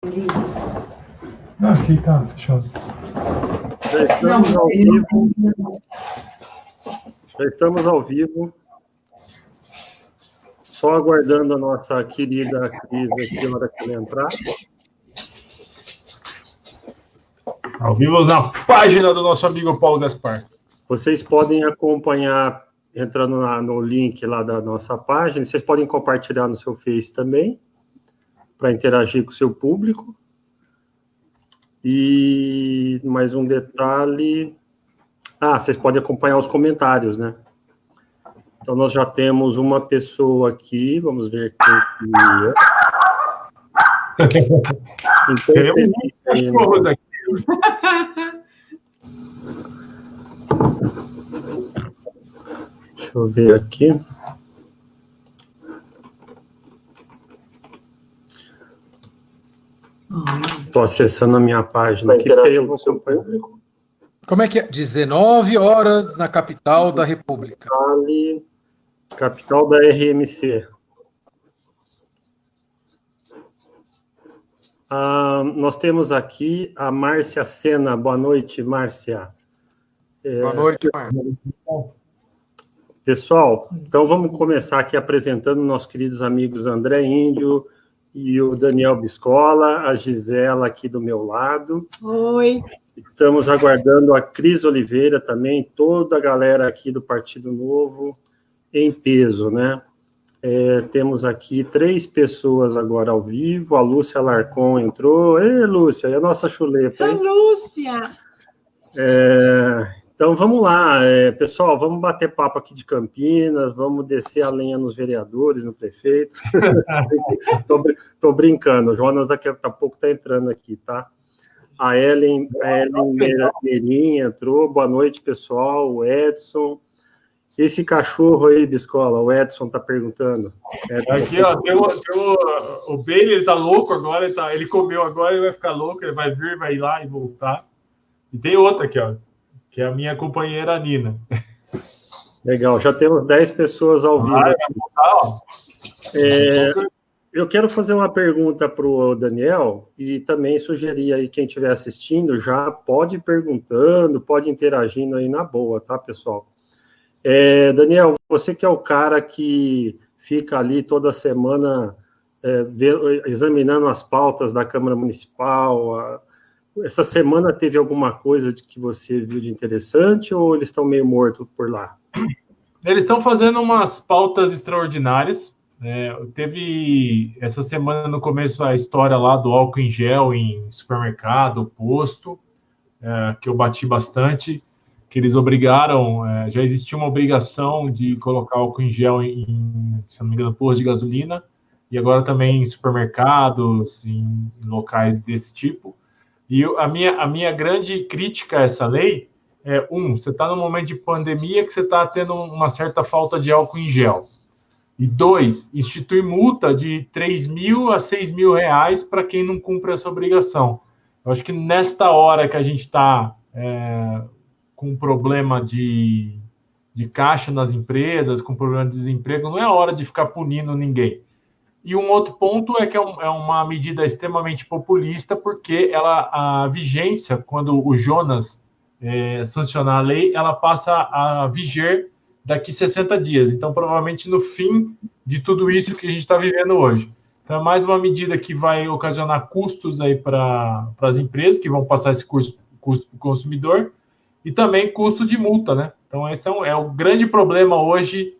Aqui tá fechado. Já estamos ao vivo. Já estamos ao vivo. Só aguardando a nossa querida Cris aqui na hora que ela entrar. Ao vivo na página do nosso amigo Paulo Gaspar. Vocês podem acompanhar entrando no link lá da nossa página. Vocês podem compartilhar no seu Face também, para interagir com o seu público. E mais um detalhe. Vocês podem acompanhar os comentários, né? Então, nós já temos uma pessoa aqui. Vamos ver quem que é. Temos cachorros aqui. Deixa eu ver aqui. Estou acessando a minha página aqui. Como é que é? 19 horas na capital da República. Capital da RMC. Nós temos aqui a Márcia Sena. Boa noite, Márcia. Boa noite, Márcia. Pessoal, então vamos começar aqui apresentando nossos queridos amigos André Índio e o Daniel Biscola, a Gisela aqui do meu lado. Oi. Estamos aguardando a Cris Oliveira também, toda a galera aqui do Partido Novo em peso, né? Temos aqui 3 pessoas agora ao vivo. A Lúcia Larcon entrou. Ei, Lúcia, é a nossa chulepa, hein? Lúcia! Então, vamos lá, pessoal, vamos bater papo aqui de Campinas, vamos descer a lenha nos vereadores, no prefeito. Tô brincando, o Jonas daqui a pouco está entrando aqui, tá? A Ellen Meirinha entrou. Boa noite, pessoal. O Edson. Esse cachorro aí, Biscola, o Edson está perguntando. Aqui, ó, tem o Bailey, ele tá louco agora, ele comeu agora, ele vai ficar louco, ele vai vir, vai ir lá e voltar. E tem outra aqui, ó, que é a minha companheira Nina. Legal, já temos 10 pessoas ao vivo. Eu quero fazer uma pergunta para o Daniel e também sugerir aí quem estiver assistindo, já pode ir perguntando, pode ir interagindo aí na boa, tá, pessoal? Daniel, você que é o cara que fica ali toda semana examinando as pautas da Câmara Municipal, essa semana teve alguma coisa que você viu de interessante ou eles estão meio mortos por lá? Eles estão fazendo umas pautas extraordinárias. Teve essa semana no começo a história lá do álcool em gel em supermercado, posto, que eu bati bastante, que eles obrigaram, já existia uma obrigação de colocar álcool em gel se não me engano, posto de gasolina, e agora também em supermercados, em locais desse tipo. E a minha grande crítica a essa lei você está num momento de pandemia que você está tendo uma certa falta de álcool em gel. E 2, institui multa de 3.000 a 6.000 reais para quem não cumpre essa obrigação. Eu acho que nesta hora que a gente está com problema de caixa nas empresas, com problema de desemprego, não é hora de ficar punindo ninguém. E um outro ponto é que é uma medida extremamente populista, porque a vigência, quando o Jonas sancionar a lei, ela passa a viger daqui 60 dias. Então, provavelmente, no fim de tudo isso que a gente está vivendo hoje. Então, é mais uma medida que vai ocasionar custos aí para as empresas, que vão passar esse custo para o consumidor, e também custo de multa, né? Então, esse é o grande problema hoje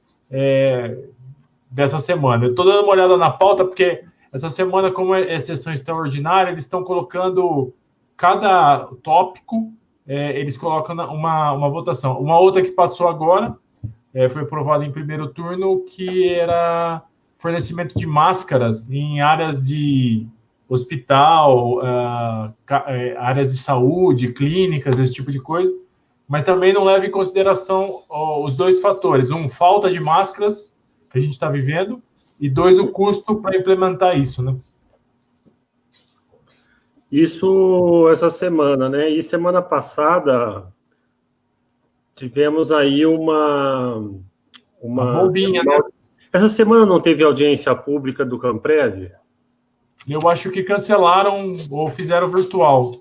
dessa semana. Eu estou dando uma olhada na pauta, porque essa semana, como é sessão extraordinária, eles estão colocando cada tópico, eles colocam uma votação. Uma outra que passou agora, foi aprovada em primeiro turno, que era fornecimento de máscaras em áreas de hospital, áreas de saúde, clínicas, esse tipo de coisa, mas também não leva em consideração os 2 fatores. Falta de máscaras que a gente está vivendo, e 2, o custo para implementar isso, né? Isso essa semana, né? E semana passada tivemos aí uma bombinha, né? Essa semana não teve audiência pública do Camprev? Eu acho que cancelaram ou fizeram virtual.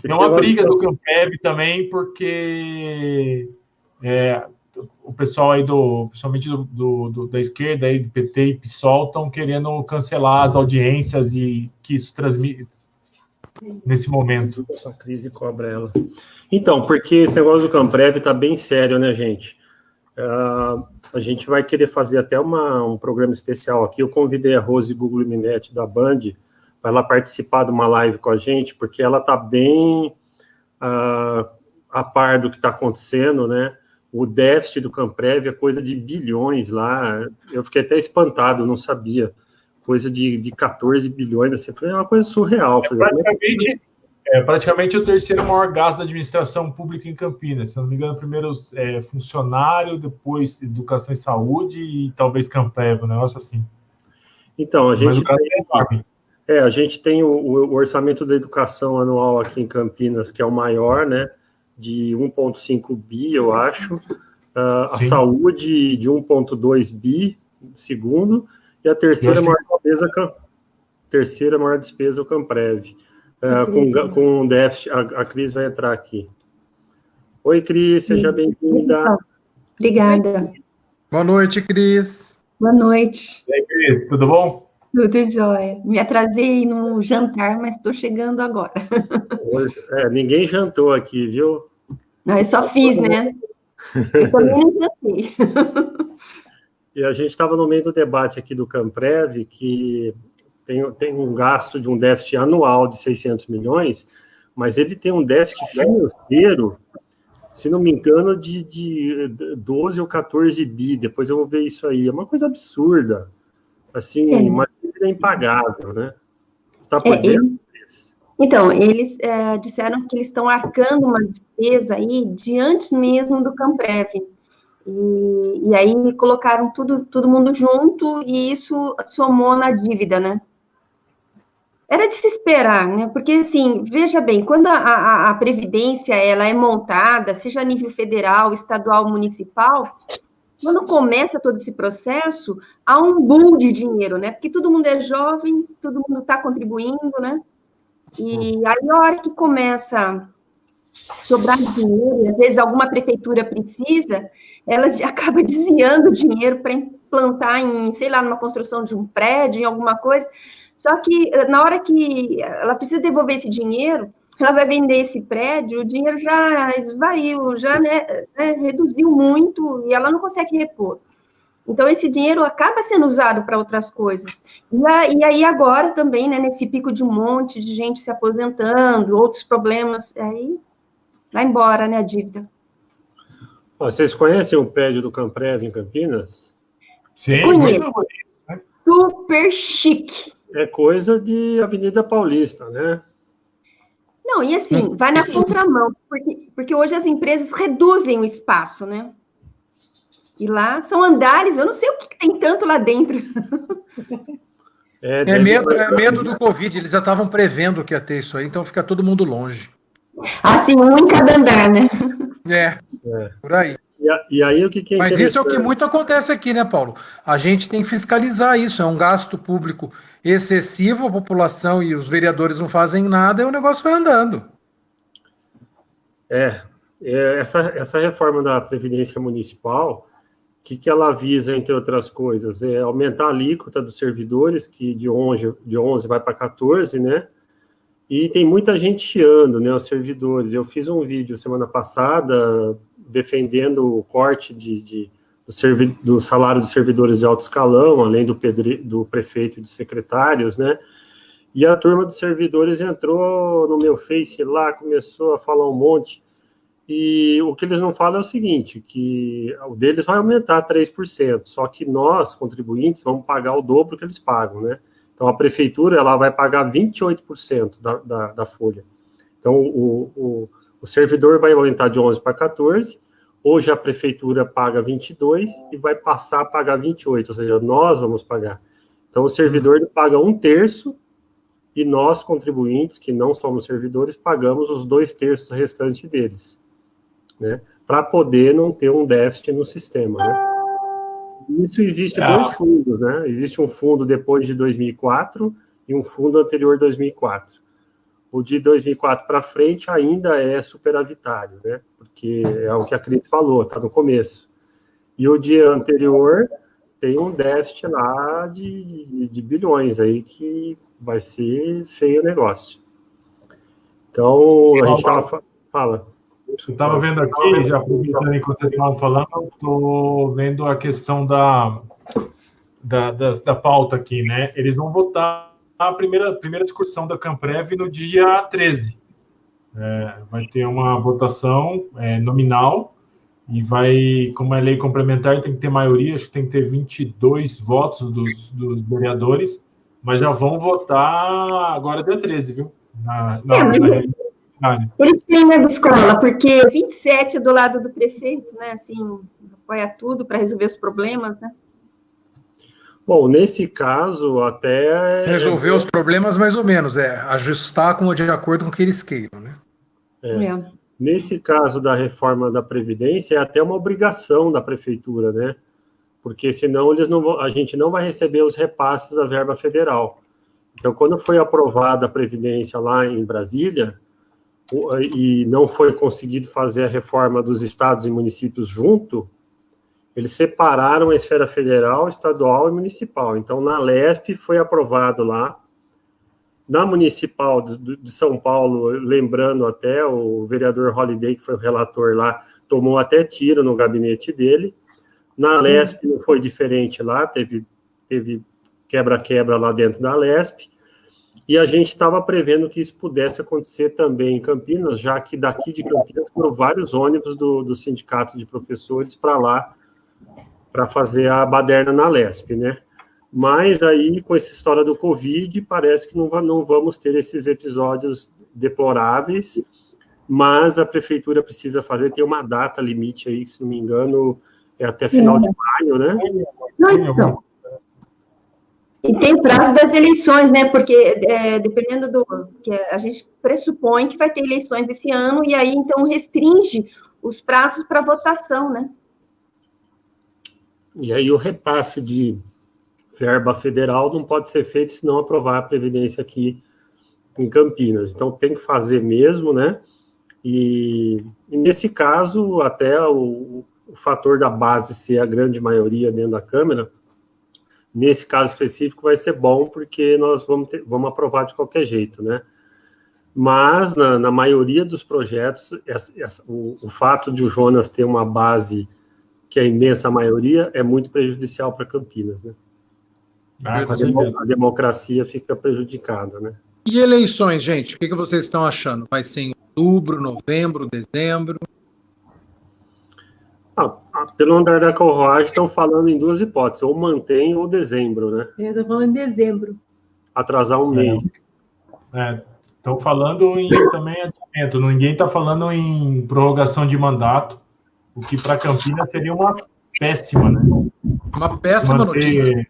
Tem uma briga do Camprev também, porque o pessoal aí principalmente da esquerda aí, do PT e PSOL, estão querendo cancelar as audiências e que isso transmite nesse momento. A crise cobra ela. Então, porque esse negócio do Camprev está bem sério, né, gente? A gente vai querer fazer até um programa especial aqui. Eu convidei a Rose Google Minetti da Band para ela participar de uma live com a gente, porque ela está bem a par do que está acontecendo, né? O déficit do Camprev é coisa de bilhões lá. Eu fiquei até espantado, não sabia. Coisa de 14 bilhões, assim, é uma coisa surreal. Praticamente o terceiro maior gasto da administração pública em Campinas. Se eu não me engano, primeiro funcionário, depois educação e saúde e talvez Camprev, um negócio assim. Então, a gente a gente tem o orçamento da educação anual aqui em Campinas, que é o maior, né, de 1,5 bi, eu acho. A saúde de 1,2 bi, segundo, e a terceira maior despesa é o Camprev. Com déficit, a Cris vai entrar aqui. Oi, Cris, seja bem-vinda. Obrigada. Boa noite, Cris. Boa noite. E aí, Cris, tudo bom? Tudo jóia. Me atrasei no jantar, mas estou chegando agora. Ninguém jantou aqui, viu? Não, eu só fiz, né? Eu também não jantei. E a gente estava no meio do debate aqui do Camprev, que tem um gasto de um déficit anual de 600 milhões, mas ele tem um déficit financeiro, se não me engano, de 12 ou 14 bi. Depois eu vou ver isso aí. É uma coisa absurda. Assim, uma dívida impagável, né? Você está por dentro disso? Então, eles disseram que eles estão arcando uma despesa aí de antes mesmo do Camprev. E aí colocaram todo mundo junto e isso somou na dívida, né? Era de se esperar, né? Porque, assim, veja bem, quando a Previdência ela é montada, seja a nível federal, estadual, municipal, quando começa todo esse processo, há um boom de dinheiro, né? Porque todo mundo é jovem, todo mundo está contribuindo, né? E aí, a hora que começa a sobrar dinheiro, às vezes alguma prefeitura precisa, ela acaba desviando o dinheiro para implantar sei lá, numa construção de um prédio, em alguma coisa. Só que, na hora que ela precisa devolver esse dinheiro, ela vai vender esse prédio, o dinheiro já esvaiu, já reduziu muito, e ela não consegue repor. Então, esse dinheiro acaba sendo usado para outras coisas. E aí, agora também, né, nesse pico de um monte de gente se aposentando, outros problemas, aí vai embora, né, a dívida. Vocês conhecem o prédio do Camprev em Campinas? Sim, conheço. Super chique. É coisa de Avenida Paulista, né? Não, e assim, vai na contramão, porque hoje as empresas reduzem o espaço, né? E lá são andares, eu não sei o que tem tanto lá dentro. É medo do Covid, eles já estavam prevendo que ia ter isso aí, então fica todo mundo longe. Assim, um em cada andar, né? Por aí. E aí o que é Mas isso é o que muito acontece aqui, né, Paulo? A gente tem que fiscalizar isso, é um gasto público excessivo, a população e os vereadores não fazem nada e o negócio vai andando. Essa reforma da Previdência Municipal, o que ela visa, entre outras coisas? É aumentar a alíquota dos servidores, que de 11 vai para 14, né? E tem muita gente chiando, né, os servidores. Eu fiz um vídeo semana passada defendendo o corte do salário dos servidores de alto escalão, além do prefeito e dos secretários, né? E a turma dos servidores entrou no meu Face lá, começou a falar um monte. E o que eles não falam é o seguinte, que o deles vai aumentar 3%, só que nós, contribuintes, vamos pagar o dobro que eles pagam, né? Então, a prefeitura ela vai pagar 28% da folha. Então, o servidor vai aumentar de 11 para 14, hoje a prefeitura paga 22 e vai passar a pagar 28, ou seja, nós vamos pagar. Então, o servidor paga 1/3 e nós, contribuintes, que não somos servidores, pagamos os 2/3 restantes deles, né? Para poder não ter um déficit no sistema, né? Isso existe dois fundos, né? Existe um fundo depois de 2004 e um fundo anterior a 2004. O de 2004 para frente ainda é superavitário, né? Porque é o que a Cris falou, está no começo. E o de anterior tem um déficit lá de bilhões aí que vai ser feio o negócio. Então, a gente estava... Fala. Eu estava vendo aqui, já aproveitando enquanto vocês estavam falando, estou vendo a questão da pauta aqui, né? Eles vão votar a primeira discussão da Camprev no dia 13. Vai ter uma votação nominal e vai, como é lei complementar, tem que ter maioria, acho que tem que ter 22 votos dos vereadores, mas já vão votar agora dia 13, viu? Ele tem na escola, porque 27 é do lado do prefeito, né? Assim, apoia tudo para resolver os problemas, né? Bom, nesse caso, até... Resolver os problemas, mais ou menos, ajustar de acordo com o que eles queiram, né? Nesse caso da reforma da Previdência, é até uma obrigação da Prefeitura, né? Porque senão a gente não vai receber os repasses da verba federal. Então, quando foi aprovada a Previdência lá em Brasília, e não foi conseguido fazer a reforma dos estados e municípios junto, eles separaram a esfera federal, estadual e municipal. Então, na LESP foi aprovado lá. Na Municipal de São Paulo, lembrando até, o vereador Holliday, que foi o relator lá, tomou até tiro no gabinete dele. Na LESP não foi diferente lá, teve quebra-quebra lá dentro da LESP. E a gente estava prevendo que isso pudesse acontecer também em Campinas, já que daqui de Campinas foram vários ônibus do sindicato de professores para lá, para fazer a baderna na LESP, né? Mas aí, com essa história do Covid, parece que não vamos ter esses episódios deploráveis, mas a prefeitura precisa fazer, tem uma data limite aí, se não me engano, é até final de maio, né? Não. E tem prazo das eleições, né? Porque dependendo que a gente pressupõe que vai ter eleições esse ano, e aí, então, restringe os prazos para votação, né? E aí o repasse de verba federal não pode ser feito se não aprovar a Previdência aqui em Campinas. Então, tem que fazer mesmo, né? E nesse caso, até o fator da base ser a grande maioria dentro da Câmara, nesse caso específico vai ser bom, porque nós vamos aprovar de qualquer jeito, né? Mas, na maioria dos projetos, o fato de o Jonas ter uma base que é a imensa maioria é muito prejudicial para Campinas, né? A democracia fica prejudicada, né? E eleições, gente? O que vocês estão achando? Vai ser em outubro, novembro, dezembro? Pelo andar da carruagem, estão falando em duas hipóteses, ou mantém ou dezembro, né? Eu estou falando em dezembro. Atrasar um mês. Estão falando em também adiamento, ninguém está falando em prorrogação de mandato, o que para Campinas seria uma péssima, né? Uma péssima notícia.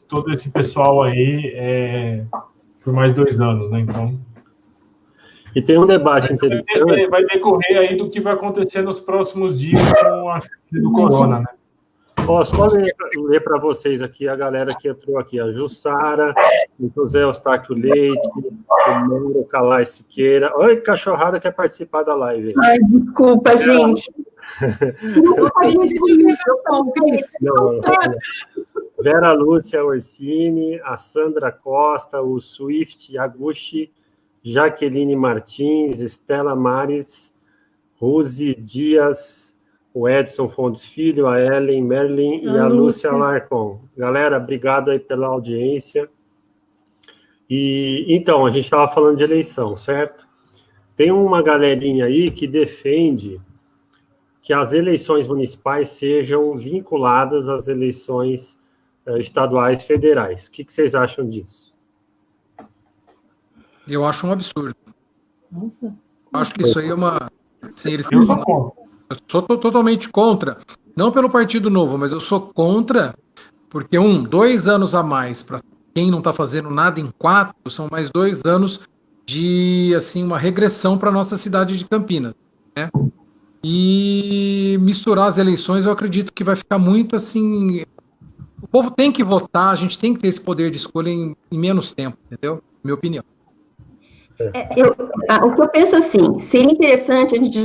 Todo esse pessoal aí por mais 2 anos, né? Então... E tem um debate interessante. Vai decorrer aí do que vai acontecer nos próximos dias com a crise do corona, né? Só ler para vocês aqui a galera que entrou aqui. A Jussara, o José Eustáquio Leite, o Mauro Calais Siqueira. Oi, cachorrada quer participar da live. Ai, desculpa, gente. Não. Vera Lúcia Orsini, a Sandra Costa, o Swift Yaguchi, Jaqueline Martins, Estela Mares, Rose Dias, o Edson Fontes Filho, a Ellen Merlin e a Lúcia Larcon. Galera, obrigado aí pela audiência. E então, a gente estava falando de eleição, certo? Tem uma galerinha aí que defende que as eleições municipais sejam vinculadas às eleições estaduais federais. O que vocês acham disso? Eu acho um absurdo. Nossa. Eu acho que isso aí é uma... Assim, Eu sou contra. Eu sou totalmente contra. Não pelo Partido Novo, mas eu sou contra porque 2 anos a mais para quem não está fazendo nada em 4, são mais 2 anos de, assim, uma regressão para a nossa cidade de Campinas, né? E misturar as eleições, eu acredito que vai ficar muito assim. O povo tem que votar, a gente tem que ter esse poder de escolha em menos tempo, entendeu? Minha opinião. O que eu penso assim, seria interessante a gente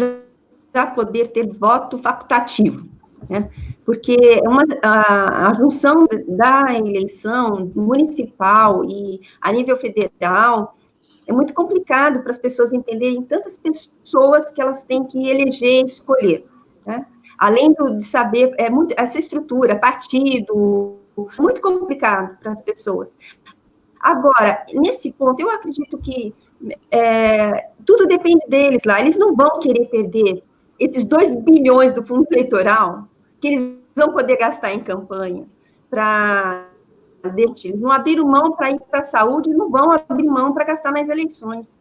já poder ter voto facultativo, né? Porque a junção da eleição municipal e a nível federal é muito complicado para as pessoas entenderem tantas pessoas que elas têm que eleger e escolher, né? Além de saber, essa estrutura, partido, muito complicado para as pessoas. Agora, nesse ponto, eu acredito que tudo depende deles lá, eles não vão querer perder esses 2 bilhões do fundo eleitoral que eles vão poder gastar em campanha para... Eles não abriram mão para ir para a saúde, não vão abrir mão para gastar nas eleições.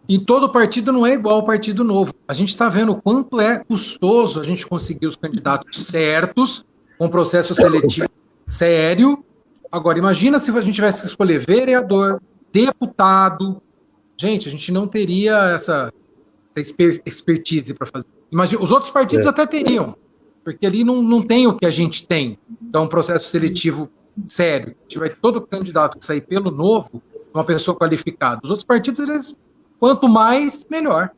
E todo partido não é igual ao Partido Novo. A gente está vendo o quanto é custoso a gente conseguir os candidatos certos, com processo seletivo sério. Agora, imagina se a gente tivesse que escolher vereador, deputado. Gente, a gente não teria essa expertise para fazer. Imagina, os outros partidos até teriam, porque ali não tem o que a gente tem. Então, um processo seletivo sério. A gente vai todo candidato que sair pelo Novo, uma pessoa qualificada. Os outros partidos, eles, quanto mais, melhor.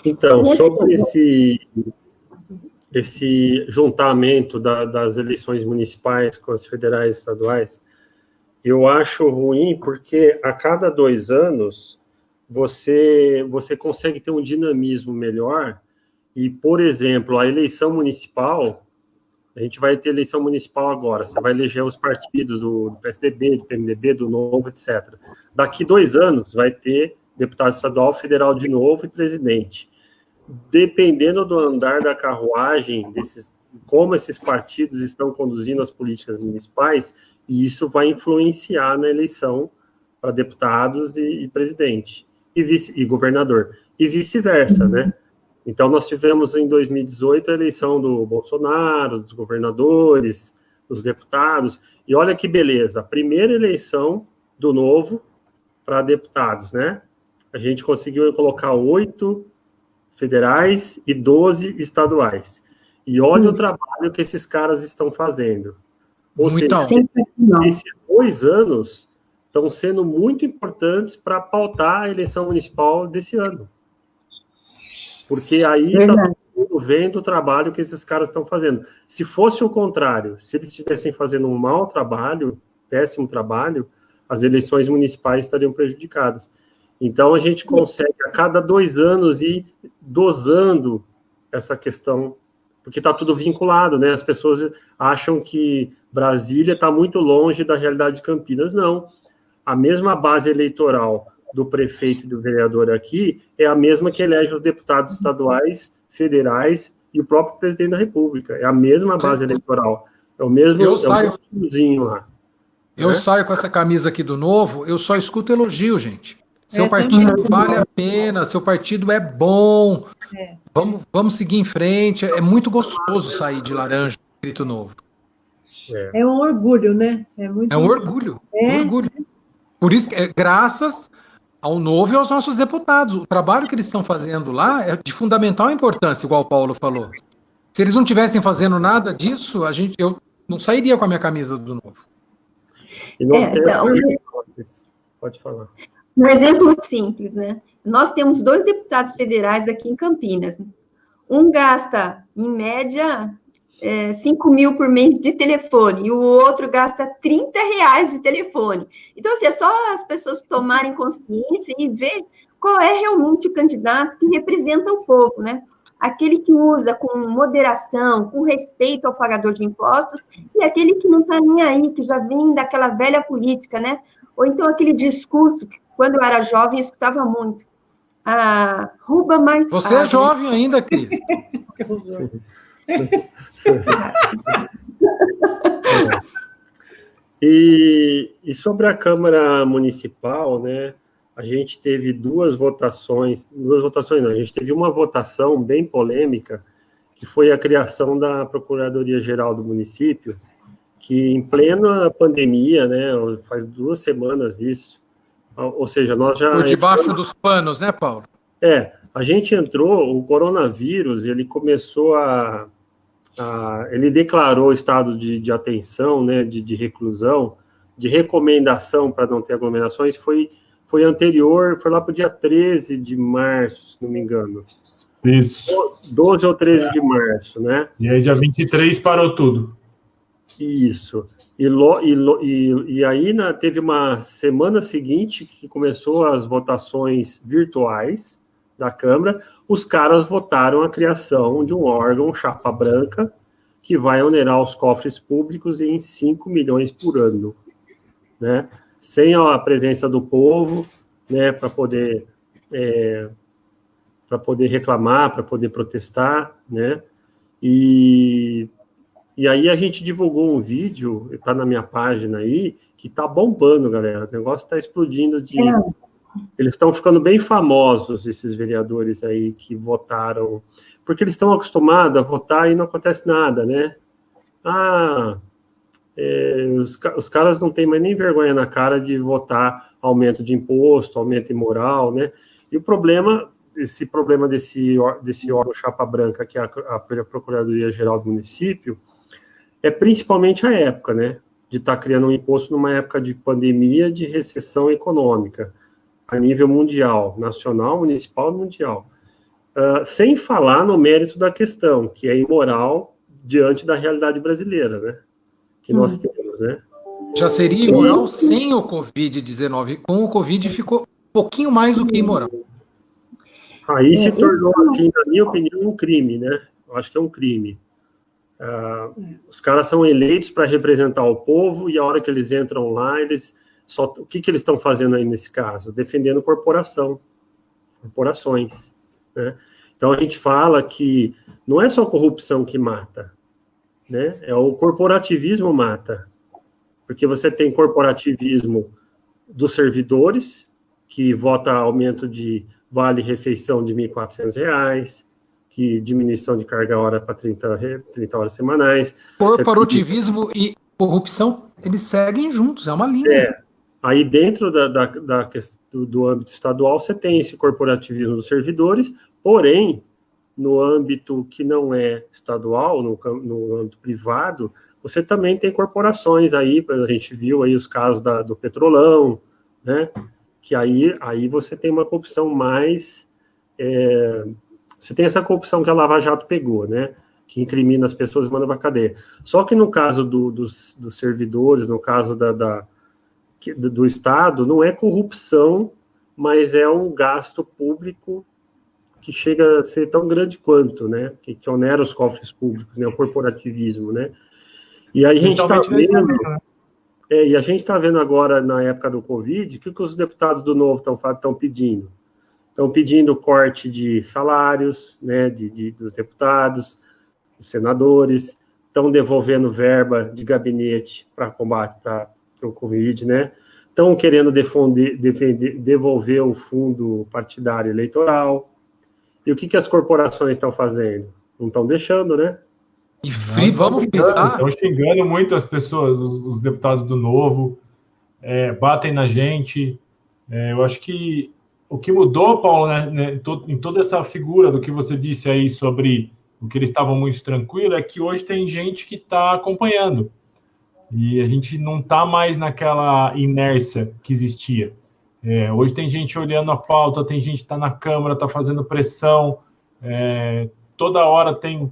Então, sobre esse juntamento das eleições municipais com as federais e estaduais, eu acho ruim porque a cada 2 anos você consegue ter um dinamismo melhor e, por exemplo, a eleição municipal, a gente vai ter eleição municipal agora, você vai eleger os partidos do PSDB, do PMDB, do Novo, etc. Daqui 2 anos vai ter deputado estadual, federal de novo e presidente. Dependendo do andar da carruagem, como esses partidos estão conduzindo as políticas municipais, e isso vai influenciar na eleição para deputados e presidente, e governador, e vice-versa, né? Então, nós tivemos em 2018 a eleição do Bolsonaro, dos governadores, dos deputados, e olha que beleza, a primeira eleição do Novo para deputados, né? A gente conseguiu colocar 8 federais e 12 estaduais. E olha o trabalho que esses caras estão fazendo. Ou seja, esses 2 anos estão sendo muito importantes para pautar a eleição municipal desse ano. Porque aí está todo mundo vendo o trabalho que esses caras estão fazendo. Se fosse o contrário, se eles estivessem fazendo um mau trabalho, péssimo trabalho, as eleições municipais estariam prejudicadas. Então, a gente consegue, a cada 2 anos, ir dosando essa questão, porque está tudo vinculado, né? As pessoas acham que Brasília está muito longe da realidade de Campinas. Não. A mesma base eleitoral do prefeito e do vereador aqui é a mesma que elege os deputados estaduais, federais e o próprio presidente da República. É a mesma base eleitoral. É o mesmo... Eu saio lá. Eu saio com essa camisa aqui do Novo, eu só escuto elogio, gente. Seu partido vale a pena, seu partido é bom, vamos seguir em frente. É muito gostoso sair de laranja escrito Novo. É um orgulho, né? É um orgulho. Um orgulho. Por isso, graças ao Novo e aos nossos deputados. O trabalho que eles estão fazendo lá é de fundamental importância, igual o Paulo falou. Se eles não estivessem fazendo nada disso, eu não sairia com a minha camisa do Novo. E nós Pode falar. Um exemplo simples, né? Nós temos 2 deputados federais aqui em Campinas. Um gasta, em média, 5 mil por mês de telefone, e o outro gasta R$30 de telefone. Então, assim, é só as pessoas tomarem consciência e ver qual é realmente o candidato que representa o povo, né? Aquele que usa com moderação, com respeito ao pagador de impostos, e aquele que não está nem aí, que já vem daquela velha política, né? Ou então aquele discurso que, quando eu era jovem, eu escutava muito. Rouba mais. Você é jovem ainda, Cris. E sobre a Câmara Municipal, né? A gente teve 2 votações não, a gente teve uma votação bem polêmica, que foi a criação da Procuradoria-Geral do município, que em plena pandemia, né, faz 2 semanas isso, ou seja, nós já... Por debaixo dos panos, né, Paulo? A gente entrou, o coronavírus, ele começou ele declarou estado de atenção, né, de reclusão, de recomendação para não ter aglomerações, foi anterior, foi lá para o dia 13 de março, se não me engano. Isso. 12 ou 13 de março, né? E aí, dia 23, parou tudo. Isso. E aí teve uma semana seguinte que começou as votações virtuais da Câmara, os caras votaram a criação de um órgão, chapa branca, que vai onerar os cofres públicos em 5 milhões por ano, né? Sem a presença do povo, né, para poder reclamar, para poder protestar, né? E aí a gente divulgou um vídeo, está na minha página aí, que está bombando, galera. O negócio está explodindo de... Eles estão ficando bem famosos, esses vereadores aí que votaram, porque eles estão acostumados a votar e não acontece nada, né? Os caras não têm mais nem vergonha na cara de votar aumento de imposto, aumento imoral, né? E o problema, esse problema desse órgão chapa branca, que é a Procuradoria-Geral do Município, é principalmente a época, né? De estar criando um imposto numa época de pandemia, de recessão econômica, a nível mundial, nacional, municipal e mundial. Sem falar no mérito da questão, que é imoral diante da realidade brasileira, né? Que nós temos, né? Já seria imoral sem o Covid-19. Com o Covid ficou um pouquinho mais do que imoral. Aí se tornou, assim, na minha opinião, um crime, né? Eu acho que é um crime. Os caras são eleitos para representar o povo e a hora que eles entram lá, o que eles estão fazendo aí nesse caso? Defendendo corporações, né? Então a gente fala que não é só corrupção que mata, né? É o corporativismo mata, porque você tem corporativismo dos servidores, que vota aumento de vale-refeição de R$ 1.400, que diminuição de carga hora para 30 horas semanais. Corporativismo e corrupção, eles seguem juntos, é uma linha. Aí dentro do âmbito estadual você tem esse corporativismo dos servidores, porém, no âmbito que não é estadual, no âmbito privado, você também tem corporações aí, a gente viu aí os casos do Petrolão, né? Que aí você tem uma corrupção mais... você tem essa corrupção que a Lava Jato pegou, né? Que incrimina as pessoas e manda para a cadeia. Só que no caso dos servidores, no caso do Estado, não é corrupção, mas é um gasto público que chega a ser tão grande quanto, né? Que onera os cofres públicos, né? O corporativismo, né? E aí a gente está vendo... e a gente está vendo agora, na época do Covid, o que os deputados do Novo estão pedindo? Estão pedindo corte de salários, né, dos deputados, dos senadores, estão devolvendo verba de gabinete para combate para o Covid, né? Estão querendo devolver o fundo partidário eleitoral. E o que as corporações estão fazendo? Não estão deixando, né? E vamos pensar... Estão xingando muito as pessoas, os deputados do Novo, batem na gente. Eu acho que o que mudou, Paulo, né, em toda essa figura do que você disse aí sobre o que eles estavam muito tranquilos, é que hoje tem gente que está acompanhando. E a gente não está mais naquela inércia que existia. Hoje tem gente olhando a pauta, tem gente que está na Câmara, está fazendo pressão. Toda hora tem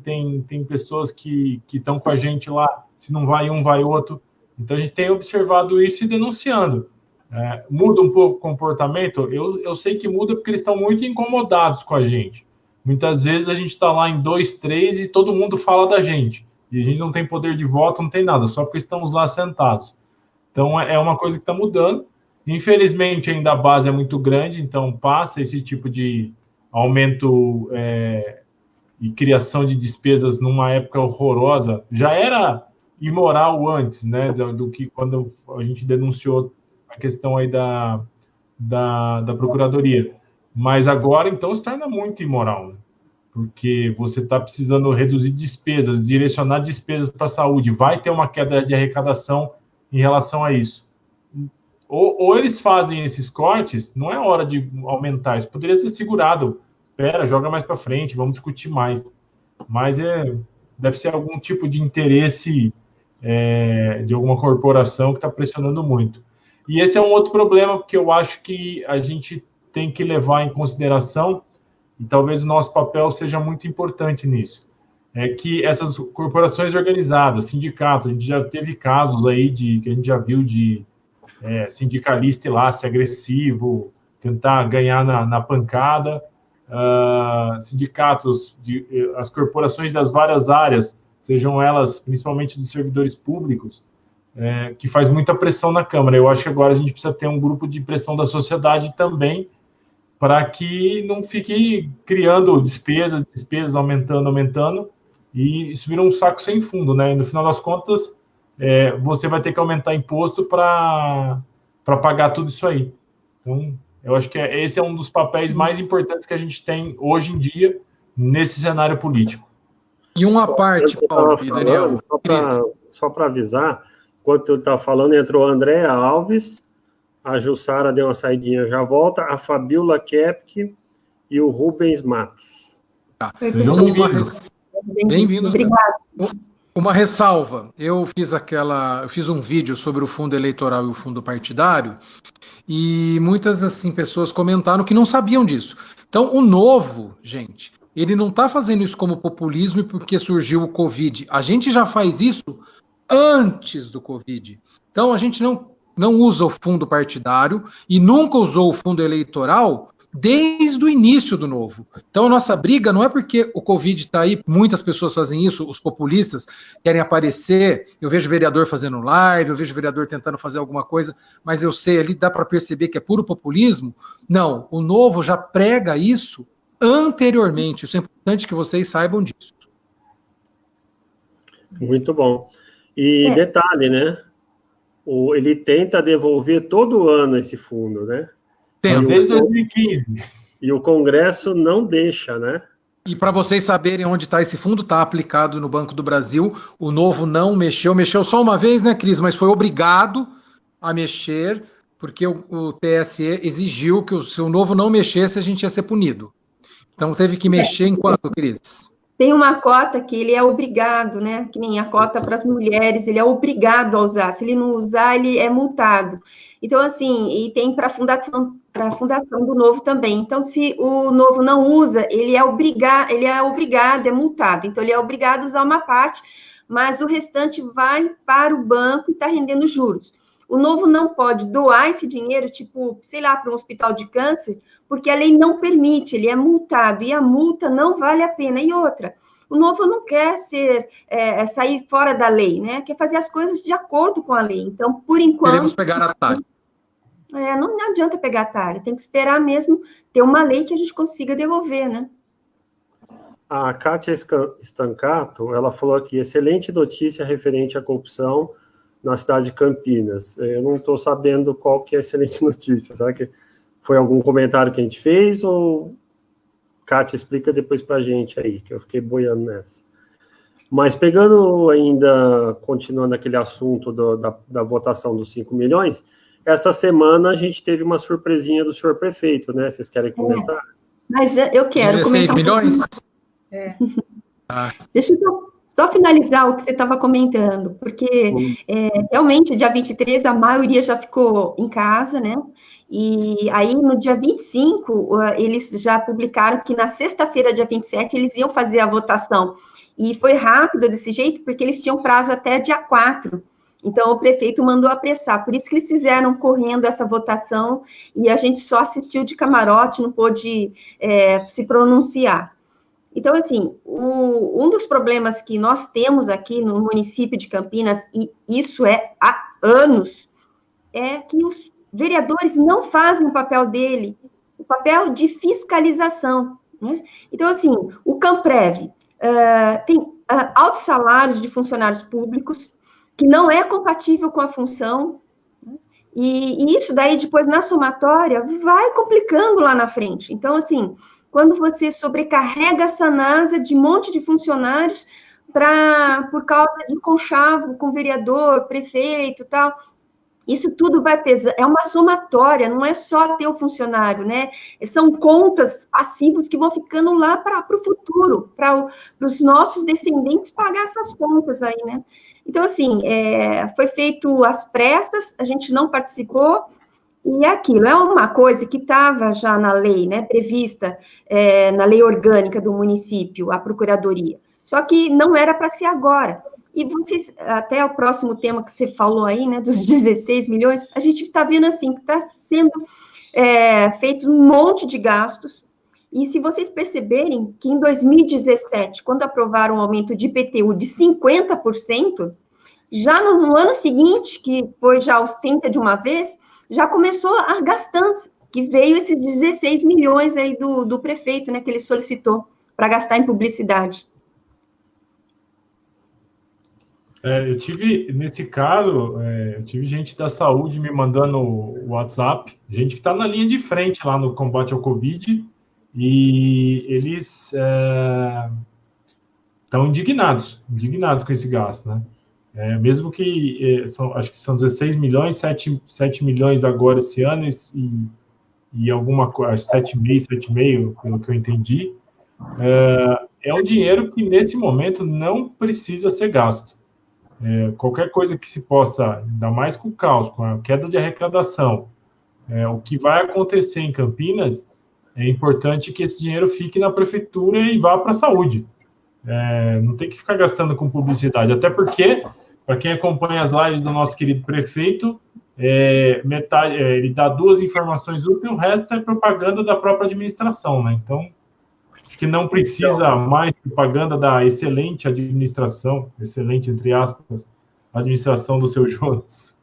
pessoas que estão com a gente lá. Se não vai um, vai outro. Então a gente tem observado isso e denunciando. Muda um pouco o comportamento? Eu sei que muda porque eles estão muito incomodados com a gente. Muitas vezes a gente está lá em 2, 3 e todo mundo fala da gente. E a gente não tem poder de voto, não tem nada, só porque estamos lá sentados. Então é uma coisa que está mudando. Infelizmente ainda a base é muito grande, então passa esse tipo de aumento e criação de despesas numa época horrorosa. Já era imoral antes, né, do que quando a gente denunciou a questão aí da Procuradoria. Mas agora, então, se torna muito imoral, né? Porque você está precisando reduzir despesas, direcionar despesas para a saúde. Vai ter uma queda de arrecadação em relação a isso. Ou eles fazem esses cortes, não é hora de aumentar, isso poderia ser segurado. espera, joga mais para frente, vamos discutir mais. Mas deve ser algum tipo de interesse de alguma corporação que está pressionando muito. E esse é um outro problema que eu acho que a gente tem que levar em consideração, e talvez o nosso papel seja muito importante nisso. É que essas corporações organizadas, sindicatos, a gente já teve casos aí que a gente já viu de sindicalista ir lá ser agressivo, tentar ganhar na pancada, sindicatos, as corporações das várias áreas, sejam elas principalmente dos servidores públicos, que faz muita pressão na Câmara. Eu acho que agora a gente precisa ter um grupo de pressão da sociedade também, para que não fique criando despesas aumentando, e isso vira um saco sem fundo, né? E no final das contas, você vai ter que aumentar imposto para pagar tudo isso aí. Então, eu acho que esse é um dos papéis mais importantes que a gente tem hoje em dia nesse cenário político. E uma parte, Paulo e Daniel... Só para avisar, enquanto eu estava falando, entrou a Andréa Alves, a Jussara deu uma saidinha, já volta, a Fabiola Kepke e o Rubens Matos. Tá. Bem-vindos. Uma ressalva, eu fiz um vídeo sobre o fundo eleitoral e o fundo partidário, e muitas assim, pessoas comentaram que não sabiam disso. Então, o Novo, gente, ele não está fazendo isso como populismo e porque surgiu o Covid. A gente já faz isso antes do Covid. Então, a gente não usa o fundo partidário e nunca usou o fundo eleitoral desde o início do Novo. Então, a nossa briga não é porque o Covid está aí, muitas pessoas fazem isso, os populistas querem aparecer, eu vejo vereador fazendo live, eu vejo vereador tentando fazer alguma coisa, mas eu sei, ali dá para perceber que é puro populismo. Não, o Novo já prega isso anteriormente, isso é importante que vocês saibam disso. Muito bom. E detalhe, né? Ele tenta devolver todo ano esse fundo, né? Desde 2015. E o Congresso não deixa, né? E para vocês saberem onde está esse fundo, está aplicado no Banco do Brasil. O Novo não mexeu só uma vez, né, Cris? Mas foi obrigado a mexer, porque o TSE exigiu que se o Novo não mexesse, a gente ia ser punido. Então teve que mexer enquanto, Cris? Tem uma cota que ele é obrigado, né? Que nem a cota para as mulheres, ele é obrigado a usar. Se ele não usar, ele é multado. Então, assim, e tem para a fundação do Novo também. Então, se o Novo não usa, ele é obrigado, é multado. Então, ele é obrigado a usar uma parte, mas o restante vai para o banco e está rendendo juros. O Novo não pode doar esse dinheiro, tipo, sei lá, para um hospital de câncer, porque a lei não permite, ele é multado, e a multa não vale a pena. E outra, o Novo não quer sair fora da lei, né? Quer fazer as coisas de acordo com a lei. Então, por enquanto... Queremos pegar atalho. Não adianta pegar atalho, tem que esperar mesmo ter uma lei que a gente consiga devolver, né? A Kátia Stancato, ela falou aqui, excelente notícia referente à corrupção na cidade de Campinas. Eu não estou sabendo qual que é a excelente notícia. Será que foi algum comentário que a gente fez ou... Kátia, explica depois para a gente aí, que eu fiquei boiando nessa. Mas pegando ainda, continuando aquele assunto da votação dos 5 milhões, essa semana a gente teve uma surpresinha do senhor prefeito, né? Vocês querem comentar? Mas eu quero 16 comentar. milhões? Deixa eu só finalizar o que você estava comentando, porque realmente, dia 23, a maioria já ficou em casa, né? E aí, no dia 25, eles já publicaram que na sexta-feira, dia 27, eles iam fazer a votação. E foi rápido desse jeito, porque eles tinham prazo até dia 4. Então, o prefeito mandou apressar. Por isso que eles fizeram correndo essa votação, e a gente só assistiu de camarote, não pôde se pronunciar. Então, assim, um dos problemas que nós temos aqui no município de Campinas, e isso é há anos, é que os vereadores não fazem o papel dele, o papel de fiscalização, né? Então, assim, o Camprev tem altos salários de funcionários públicos, que não é compatível com a função, né? E isso daí, depois, na somatória, vai complicando lá na frente. Então, assim, quando você sobrecarrega a Sanasa de um monte de funcionários por causa de conchavo com vereador, prefeito e tal, Isso tudo vai pesar, é uma somatória, não é só ter o funcionário, né? São contas passivos que vão ficando lá para o futuro, para os nossos descendentes pagar essas contas aí, né? Então, assim, foi feito às pressas, a gente não participou, e aquilo é uma coisa que estava já na lei, né, prevista na lei orgânica do município, a procuradoria. Só que não era para ser agora. E vocês, até o próximo tema que você falou aí, né, dos 16 milhões, a gente está vendo assim, que está sendo feito um monte de gastos, e se vocês perceberem que em 2017, quando aprovaram um aumento de IPTU de 50%, já no ano seguinte, que foi já os 30 de uma vez, já começou a gastança, que veio esses 16 milhões aí do prefeito, né, que ele solicitou para gastar em publicidade. Eu tive, nesse caso, eu tive gente da saúde me mandando o WhatsApp, gente que está na linha de frente lá no combate ao Covid, e eles estão indignados com esse gasto, né? Mesmo que, acho que são 16 milhões, 7 milhões agora esse ano, e alguma coisa, 7,5, pelo que eu entendi, é um dinheiro que, nesse momento, não precisa ser gasto. Qualquer coisa que se possa, ainda mais com o caos, com a queda de arrecadação, o que vai acontecer em Campinas, é importante que esse dinheiro fique na prefeitura e vá para a saúde. Não tem que ficar gastando com publicidade, até porque, para quem acompanha as lives do nosso querido prefeito, ele dá 2 informações úteis e o resto é propaganda da própria administração, né? Então, acho que não precisa mais propaganda da excelente administração, excelente, entre aspas, administração do seu Jonas.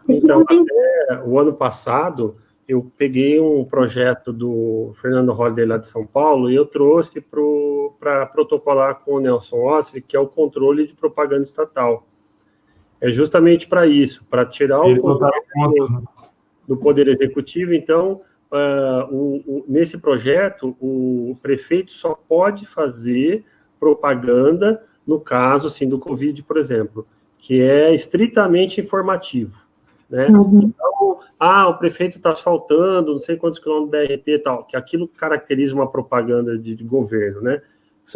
Então, até o ano passado, eu peguei um projeto do Fernando Holliday lá de São Paulo e eu trouxe para protocolar com o Nelson Ossi, que é o controle de propaganda estatal. É justamente para isso, para tirar o controle do Poder Executivo. Então, nesse projeto, o prefeito só pode fazer propaganda no caso, assim, do Covid, por exemplo, que é estritamente informativo, né? Então, o prefeito está asfaltando, não sei quantos quilômetros da BRT e tal, que aquilo caracteriza uma propaganda de governo, né?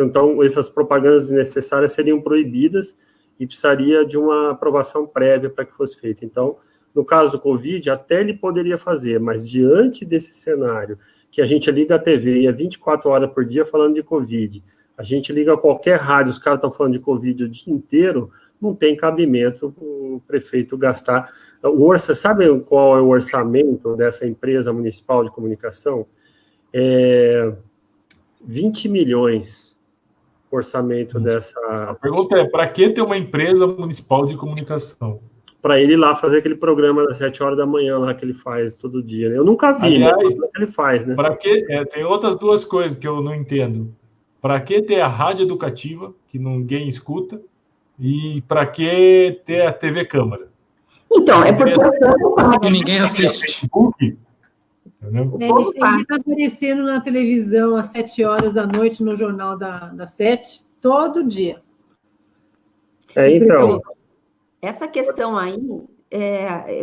Então, essas propagandas desnecessárias seriam proibidas e precisaria de uma aprovação prévia para que fosse feita. Então, no caso do Covid, até ele poderia fazer, mas diante desse cenário, que a gente liga a TV e é 24 horas por dia falando de Covid, a gente liga a qualquer rádio, os caras estão falando de Covid o dia inteiro, não tem cabimento o prefeito gastar. Sabe qual é o orçamento dessa empresa municipal de comunicação? 20 milhões o orçamento dessa... A pergunta é, para que ter uma empresa municipal de comunicação? Para ele ir lá fazer aquele programa às 7 horas da manhã lá que ele faz todo dia, né? Eu nunca vi, aliás, mas ele faz, né? Para que tem outras 2 coisas que eu não entendo. Para que ter a rádio educativa, que ninguém escuta, e para que ter a TV Câmara? Então, é porque ninguém assiste. Ele está aparecendo na televisão às 7 horas da noite, no Jornal da 7, todo dia. Então... Essa questão aí,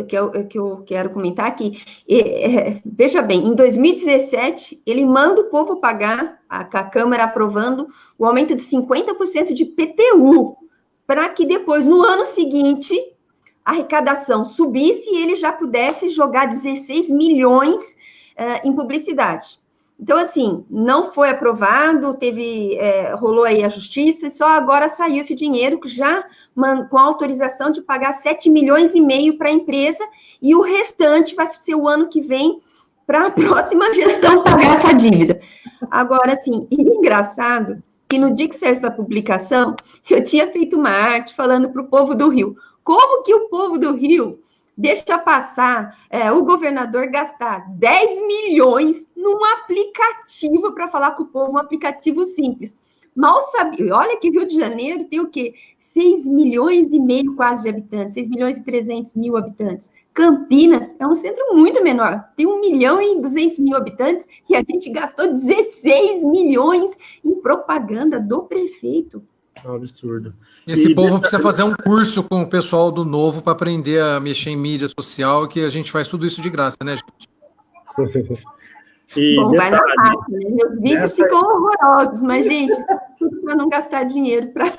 que eu quero comentar aqui, veja bem, em 2017, ele manda o povo pagar, a Câmara aprovando, o aumento de 50% de PTU, para que depois, no ano seguinte, a arrecadação subisse e ele já pudesse jogar 16 milhões em publicidade. Então, assim, não foi aprovado, rolou aí a justiça, e só agora saiu esse dinheiro, já com a autorização de pagar 7 milhões e meio para a empresa, e o restante vai ser o ano que vem para a próxima gestão pagar essa dívida. Agora, assim, engraçado que no dia que saiu essa publicação, eu tinha feito uma arte falando para o povo do Rio. Como que o povo do Rio deixa passar o governador gastar 10 milhões num aplicativo para falar com o povo, um aplicativo simples? Mal sabia. Olha que Rio de Janeiro tem o quê? 6 milhões e meio quase de habitantes, 6 milhões e 300 mil habitantes. Campinas é um centro muito menor, tem 1 milhão e 200 mil habitantes e a gente gastou 16 milhões em propaganda do prefeito. É um absurdo. Esse povo precisa fazer um curso com o pessoal do Novo para aprender a mexer em mídia social, que a gente faz tudo isso de graça, né, gente? E Bom, vai na detalhe, rápida, né? Meus vídeos ficam horrorosos, mas, gente, tudo para não gastar dinheiro para.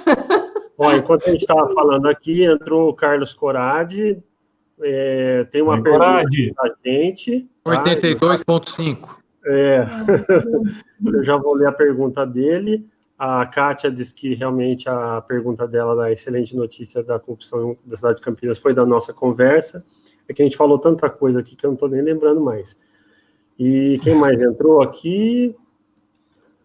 ó, enquanto a gente estava falando aqui, entrou o Carlos Coradi, tem uma pergunta da gente. Tá? 82,5. Eu já vou ler a pergunta dele. A Kátia disse que realmente a pergunta dela da excelente notícia da corrupção da cidade de Campinas foi da nossa conversa. É que a gente falou tanta coisa aqui que eu não estou nem lembrando mais. E quem mais entrou aqui?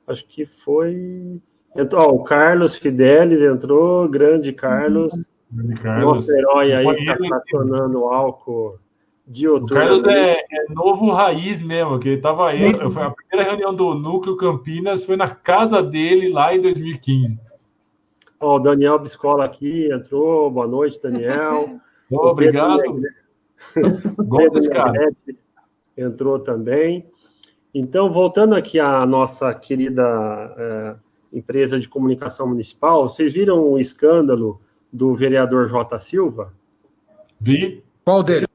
Acho que foi... o Carlos Fidelis entrou, grande Carlos. Nosso herói aí que está tracionando álcool o Carlos é novo raiz mesmo, que ele estava aí. Foi a primeira reunião do Núcleo Campinas, foi na casa dele lá em 2015. Ó, o Daniel Biscola aqui entrou. Boa noite, Daniel. Obrigado. Gosto desse cara. Entrou também. Então, voltando aqui à nossa querida empresa de comunicação municipal, vocês viram o escândalo do vereador J. Silva? Vi. Qual deles?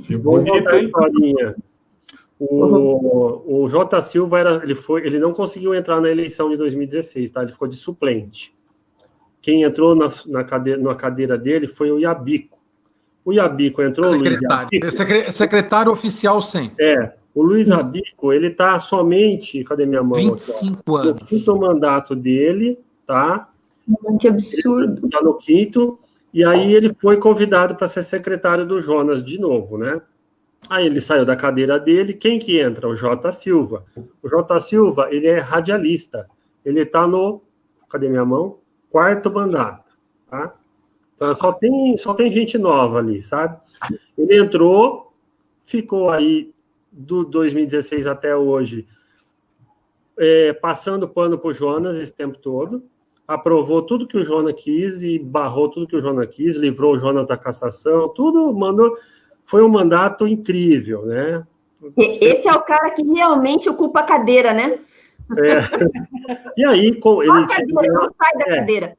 Que bonito, hein? O J. Silva ele não conseguiu entrar na eleição de 2016, tá? Ele ficou de suplente. Quem entrou na cadeira dele foi o Iabico. O Iabico entrou... Secretário oficial sem. O Luiz Abico, ele está somente... Cadê minha mão? 25 anos. No quinto mandato dele, tá? Que absurdo. Está no quinto... E aí ele foi convidado para ser secretário do Jonas de novo, né? Aí ele saiu da cadeira dele. Quem que entra? O J. Silva. O J. Silva, ele é radialista. Ele está no... Cadê minha mão? Quarto mandato, tá? Então só tem gente nova ali, sabe? Ele entrou, ficou aí do 2016 até hoje, passando pano para o Jonas esse tempo todo. Aprovou tudo que o Jonas quis e barrou tudo que o Jonas quis, livrou o Jonas da cassação, tudo mandou. Foi um mandato incrível, né? Esse é o cara que realmente ocupa a cadeira, né? E aí... ele não sai da cadeira.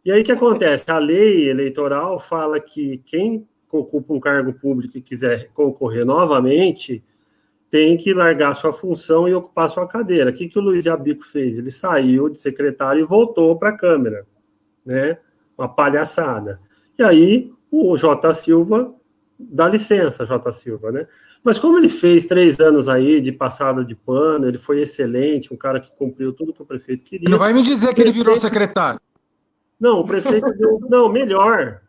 E aí o que acontece? A lei eleitoral fala que quem ocupa um cargo público e quiser concorrer novamente tem que largar sua função e ocupar sua cadeira. O que o Luiz Abico fez? Ele saiu de secretário e voltou para a Câmara, né? Uma palhaçada. E aí o J. Silva, dá licença, J. Silva, né? Mas como ele fez 3 anos aí de passada de pano, ele foi excelente, um cara que cumpriu tudo que o prefeito queria. Não vai me dizer que ele virou secretário. Não, o prefeito deu... Não, melhor.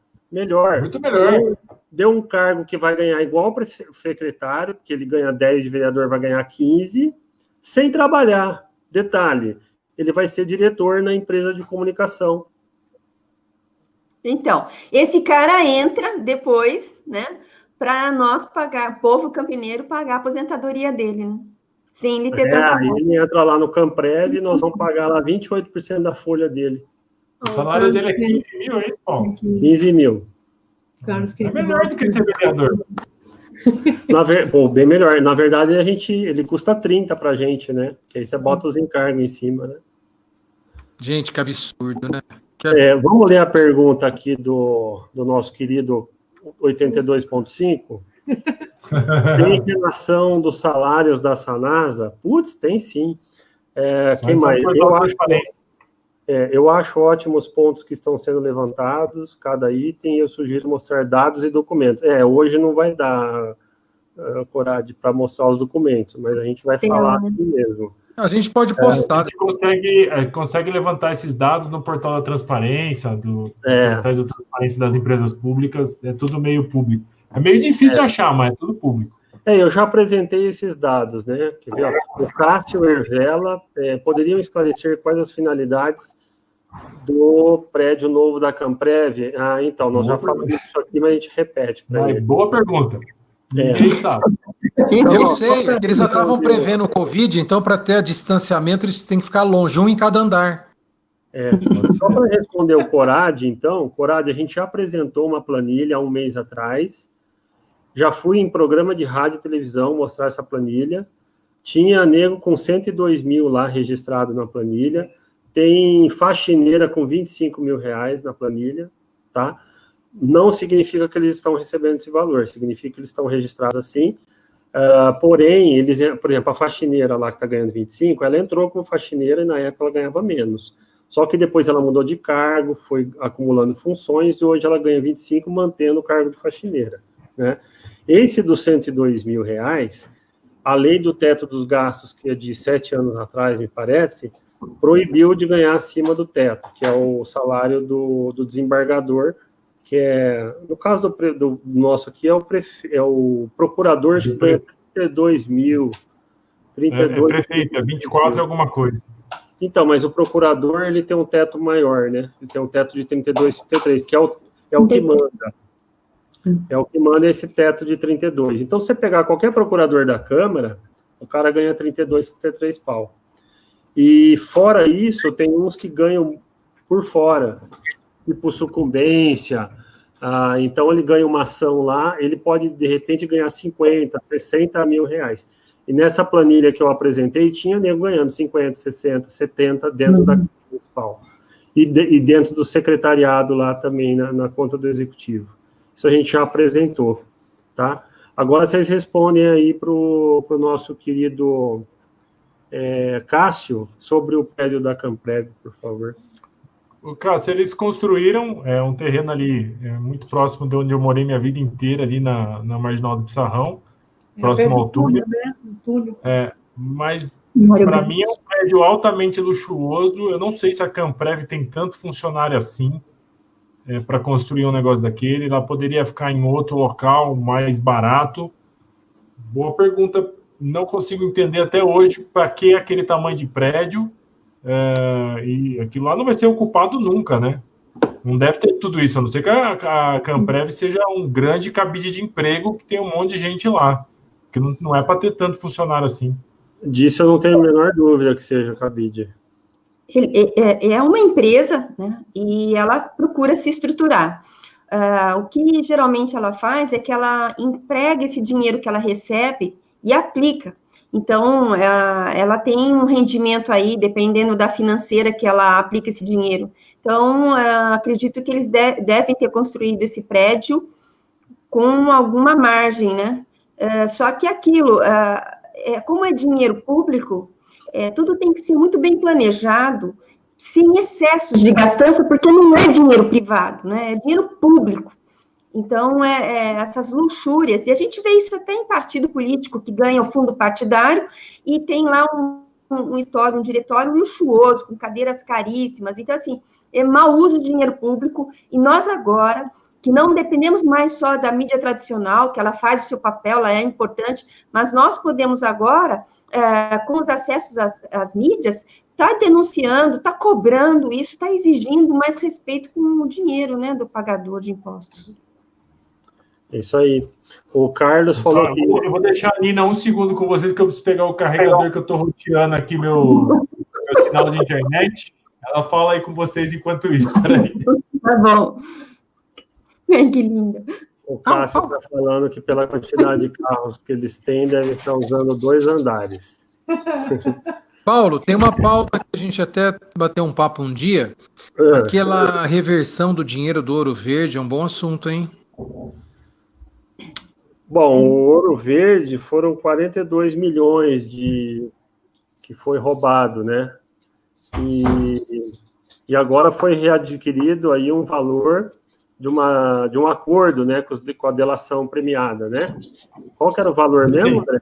Muito melhor. Deu um cargo que vai ganhar igual para o secretário, porque ele ganha 10 de vereador, vai ganhar 15, sem trabalhar. Detalhe, ele vai ser diretor na empresa de comunicação. Então, esse cara entra depois, né, para nós pagar, povo campineiro, pagar a aposentadoria dele, né? Sem ele ter trabalhado. Ele entra lá no Camprev e nós vamos pagar lá 28% da folha dele. O salário dele é 15 mil, é isso, Paulo? 15 mil. Carlos, é melhor do que ser vereador. Bem melhor. Na verdade, ele custa 30 pra gente, né? Que aí você bota os encargos em cima, né? Gente, que absurdo, né? Vamos ler a pergunta aqui do nosso querido 82.5. Tem relação dos salários da Sanasa? Putz, tem sim. Quem mais? Eu acho ótimos pontos que estão sendo levantados, cada item, eu sugiro mostrar dados e documentos. Hoje não vai dar coragem para mostrar os documentos, mas a gente vai falar assim mesmo. A gente pode postar. A gente consegue levantar esses dados no portal da transparência, portais da transparência das empresas públicas, é tudo meio público. É meio difícil achar, mas é tudo público. Eu já apresentei esses dados, né? Quer ver? O Cássio Ervela poderiam esclarecer quais as finalidades do prédio novo da Camprev? Então, nós já falamos isso aqui, mas a gente repete. Boa pergunta. Ninguém sabe. Eu sei, eles já estavam prevendo o Covid, então, para ter distanciamento, eles têm que ficar longe, um em cada andar. Só para responder o Corad, então, Corad, a gente já apresentou uma planilha há um mês atrás, já fui em programa de rádio e televisão mostrar essa planilha, tinha nego com 102 mil lá registrado na planilha, tem faxineira com R$25 mil na planilha, tá? Não significa que eles estão recebendo esse valor, significa que eles estão registrados assim. Porém, eles, por exemplo, a faxineira lá que está ganhando 25, ela entrou como faxineira e na época ela ganhava menos. Só que depois ela mudou de cargo, foi acumulando funções e hoje ela ganha 25 mantendo o cargo de faxineira, né? Esse dos R$102 mil, a lei do teto dos gastos, que é de 7 anos atrás, me parece, proibiu de ganhar acima do teto, que é o salário do desembargador, que é, no caso do nosso aqui, é o procurador, que ganha 32 mil. 32 prefeito, é 24 alguma coisa. Então, mas o procurador, ele tem um teto maior, né? Ele tem um teto de 32, 33, que é o que manda. É o que manda esse teto de 32. Então, se você pegar qualquer procurador da Câmara, o cara ganha 32, 33 pau. E fora isso, tem uns que ganham por fora, tipo sucumbência. Então, ele ganha uma ação lá, ele pode, de repente, ganhar 50, 60 mil reais. E nessa planilha que eu apresentei, tinha nego ganhando 50, 60, 70 dentro da Câmara Municipal. E dentro do secretariado lá também, na conta do Executivo. Isso a gente já apresentou, tá? Agora vocês respondem aí para o nosso querido Cássio sobre o prédio da Camprev, por favor. O Cássio, eles construíram um terreno ali muito próximo de onde eu morei minha vida inteira, ali na Marginal do Pissarrão, próximo ao túnel. Mas, para mim, é um prédio altamente luxuoso. Eu não sei se a Camprev tem tanto funcionário assim para construir um negócio daquele. Ela poderia ficar em outro local mais barato. Boa pergunta. Não consigo entender até hoje para que aquele tamanho de prédio. E aquilo lá não vai ser ocupado nunca, né? Não deve ter tudo isso, a não ser que a Camprev seja um grande cabide de emprego que tem um monte de gente lá. Que não é para ter tanto funcionário assim. Disso eu não tenho a menor dúvida que seja cabide. É uma empresa, né, e ela procura se estruturar. O que geralmente ela faz é que ela emprega esse dinheiro que ela recebe e aplica. Então, ela tem um rendimento aí, dependendo da financeira que ela aplica esse dinheiro. Então, acredito que eles devem ter construído esse prédio com alguma margem, né? Só que aquilo, como é dinheiro público, tudo tem que ser muito bem planejado, sem excessos de gastança, porque não é dinheiro privado, né? É dinheiro público. Então, essas luxúrias, e a gente vê isso até em partido político, que ganha o fundo partidário, e tem lá um diretório luxuoso, com cadeiras caríssimas. Então, assim, é mau uso de dinheiro público, e nós agora, que não dependemos mais só da mídia tradicional, que ela faz o seu papel, ela é importante, mas nós podemos agora, com os acessos às mídias, está denunciando, está cobrando isso, está exigindo mais respeito com o dinheiro, né, do pagador de impostos. É isso aí. O Carlos falou que... Eu vou deixar a Nina um segundo com vocês, que eu preciso pegar o carregador que eu estou roteando aqui meu sinal de internet. Ela fala aí com vocês enquanto isso. Peraí. Tá bom. Que linda. O Cássio está falando que pela quantidade de carros que eles têm, devem estar usando 2 andares. Paulo, tem uma pauta que a gente até bateu um papo um dia. Aquela reversão do dinheiro do Ouro Verde é um bom assunto, hein? Bom, o Ouro Verde foram 42 milhões que foi roubado, né? E agora foi readquirido aí um valor de um acordo, né, com a delação premiada, né? Qual que era o valor mesmo, André?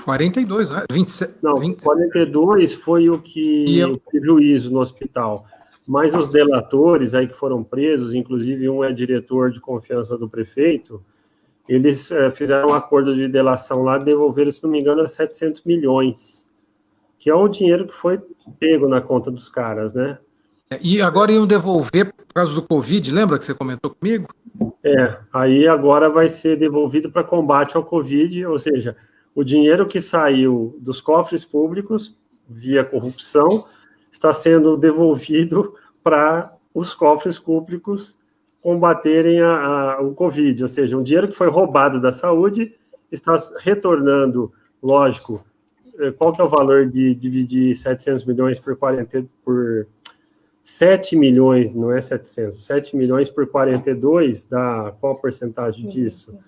42, né? 27. Não, 42 foi o prejuízo no hospital. Mas os delatores aí que foram presos, inclusive um é diretor de confiança do prefeito, eles fizeram um acordo de delação lá, devolveram, se não me engano, 700 milhões, que é o dinheiro que foi pego na conta dos caras, né? E agora iam devolver por causa do Covid, lembra que você comentou comigo? Aí agora vai ser devolvido para combate ao Covid, ou seja, o dinheiro que saiu dos cofres públicos via corrupção está sendo devolvido para os cofres públicos combaterem o Covid, ou seja, um dinheiro que foi roubado da saúde está retornando, lógico, qual que é o valor de dividir 700 milhões por 7 milhões, não é 700, 7 milhões por 42, dá qual porcentagem disso?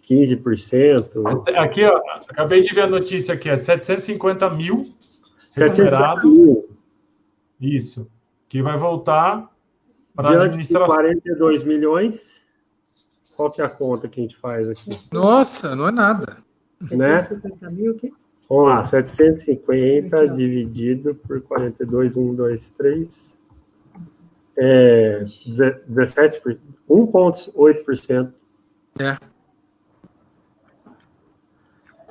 15%. Aqui, ó, acabei de ver a notícia aqui, é 750 mil 750 mil. Isso, que vai voltar para a diante administração. de 42 milhões, qual que é a conta que a gente faz aqui? Nossa, não é nada. Né? 750 mil, que? Vamos lá, 750 dividido por 42, 1, 2, 3, 17%, 1,8%. É.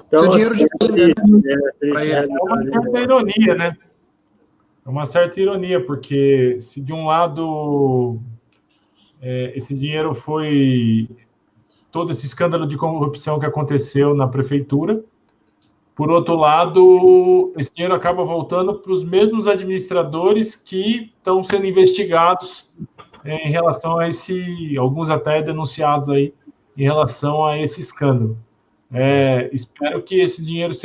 Então, Seu dinheiro de É uma certa ironia, né? É uma certa ironia, porque se de um lado esse dinheiro foi todo esse escândalo de corrupção que aconteceu na prefeitura, por outro lado, esse dinheiro acaba voltando para os mesmos administradores que estão sendo investigados em relação a alguns até denunciados aí em relação a esse escândalo. Espero que esse dinheiro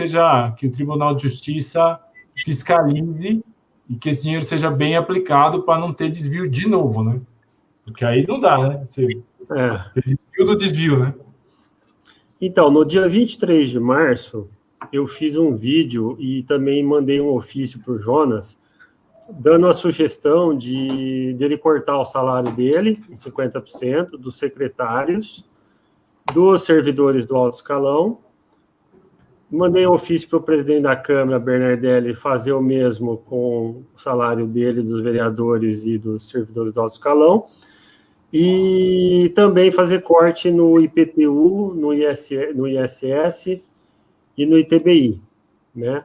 que o Tribunal de Justiça fiscalize e que esse dinheiro seja bem aplicado para não ter desvio de novo, né? Porque aí não dá, né? Ter desvio do desvio, né? Então, no dia 23 de março, eu fiz um vídeo e também mandei um ofício para o Jonas, dando a sugestão dele cortar o salário dele, em 50%, dos secretários, dos servidores do alto escalão. Mandei um ofício para o presidente da Câmara, Bernardelli, fazer o mesmo com o salário dele, dos vereadores e dos servidores do alto escalão. E também fazer corte no IPTU, no ISS e no ITBI, né?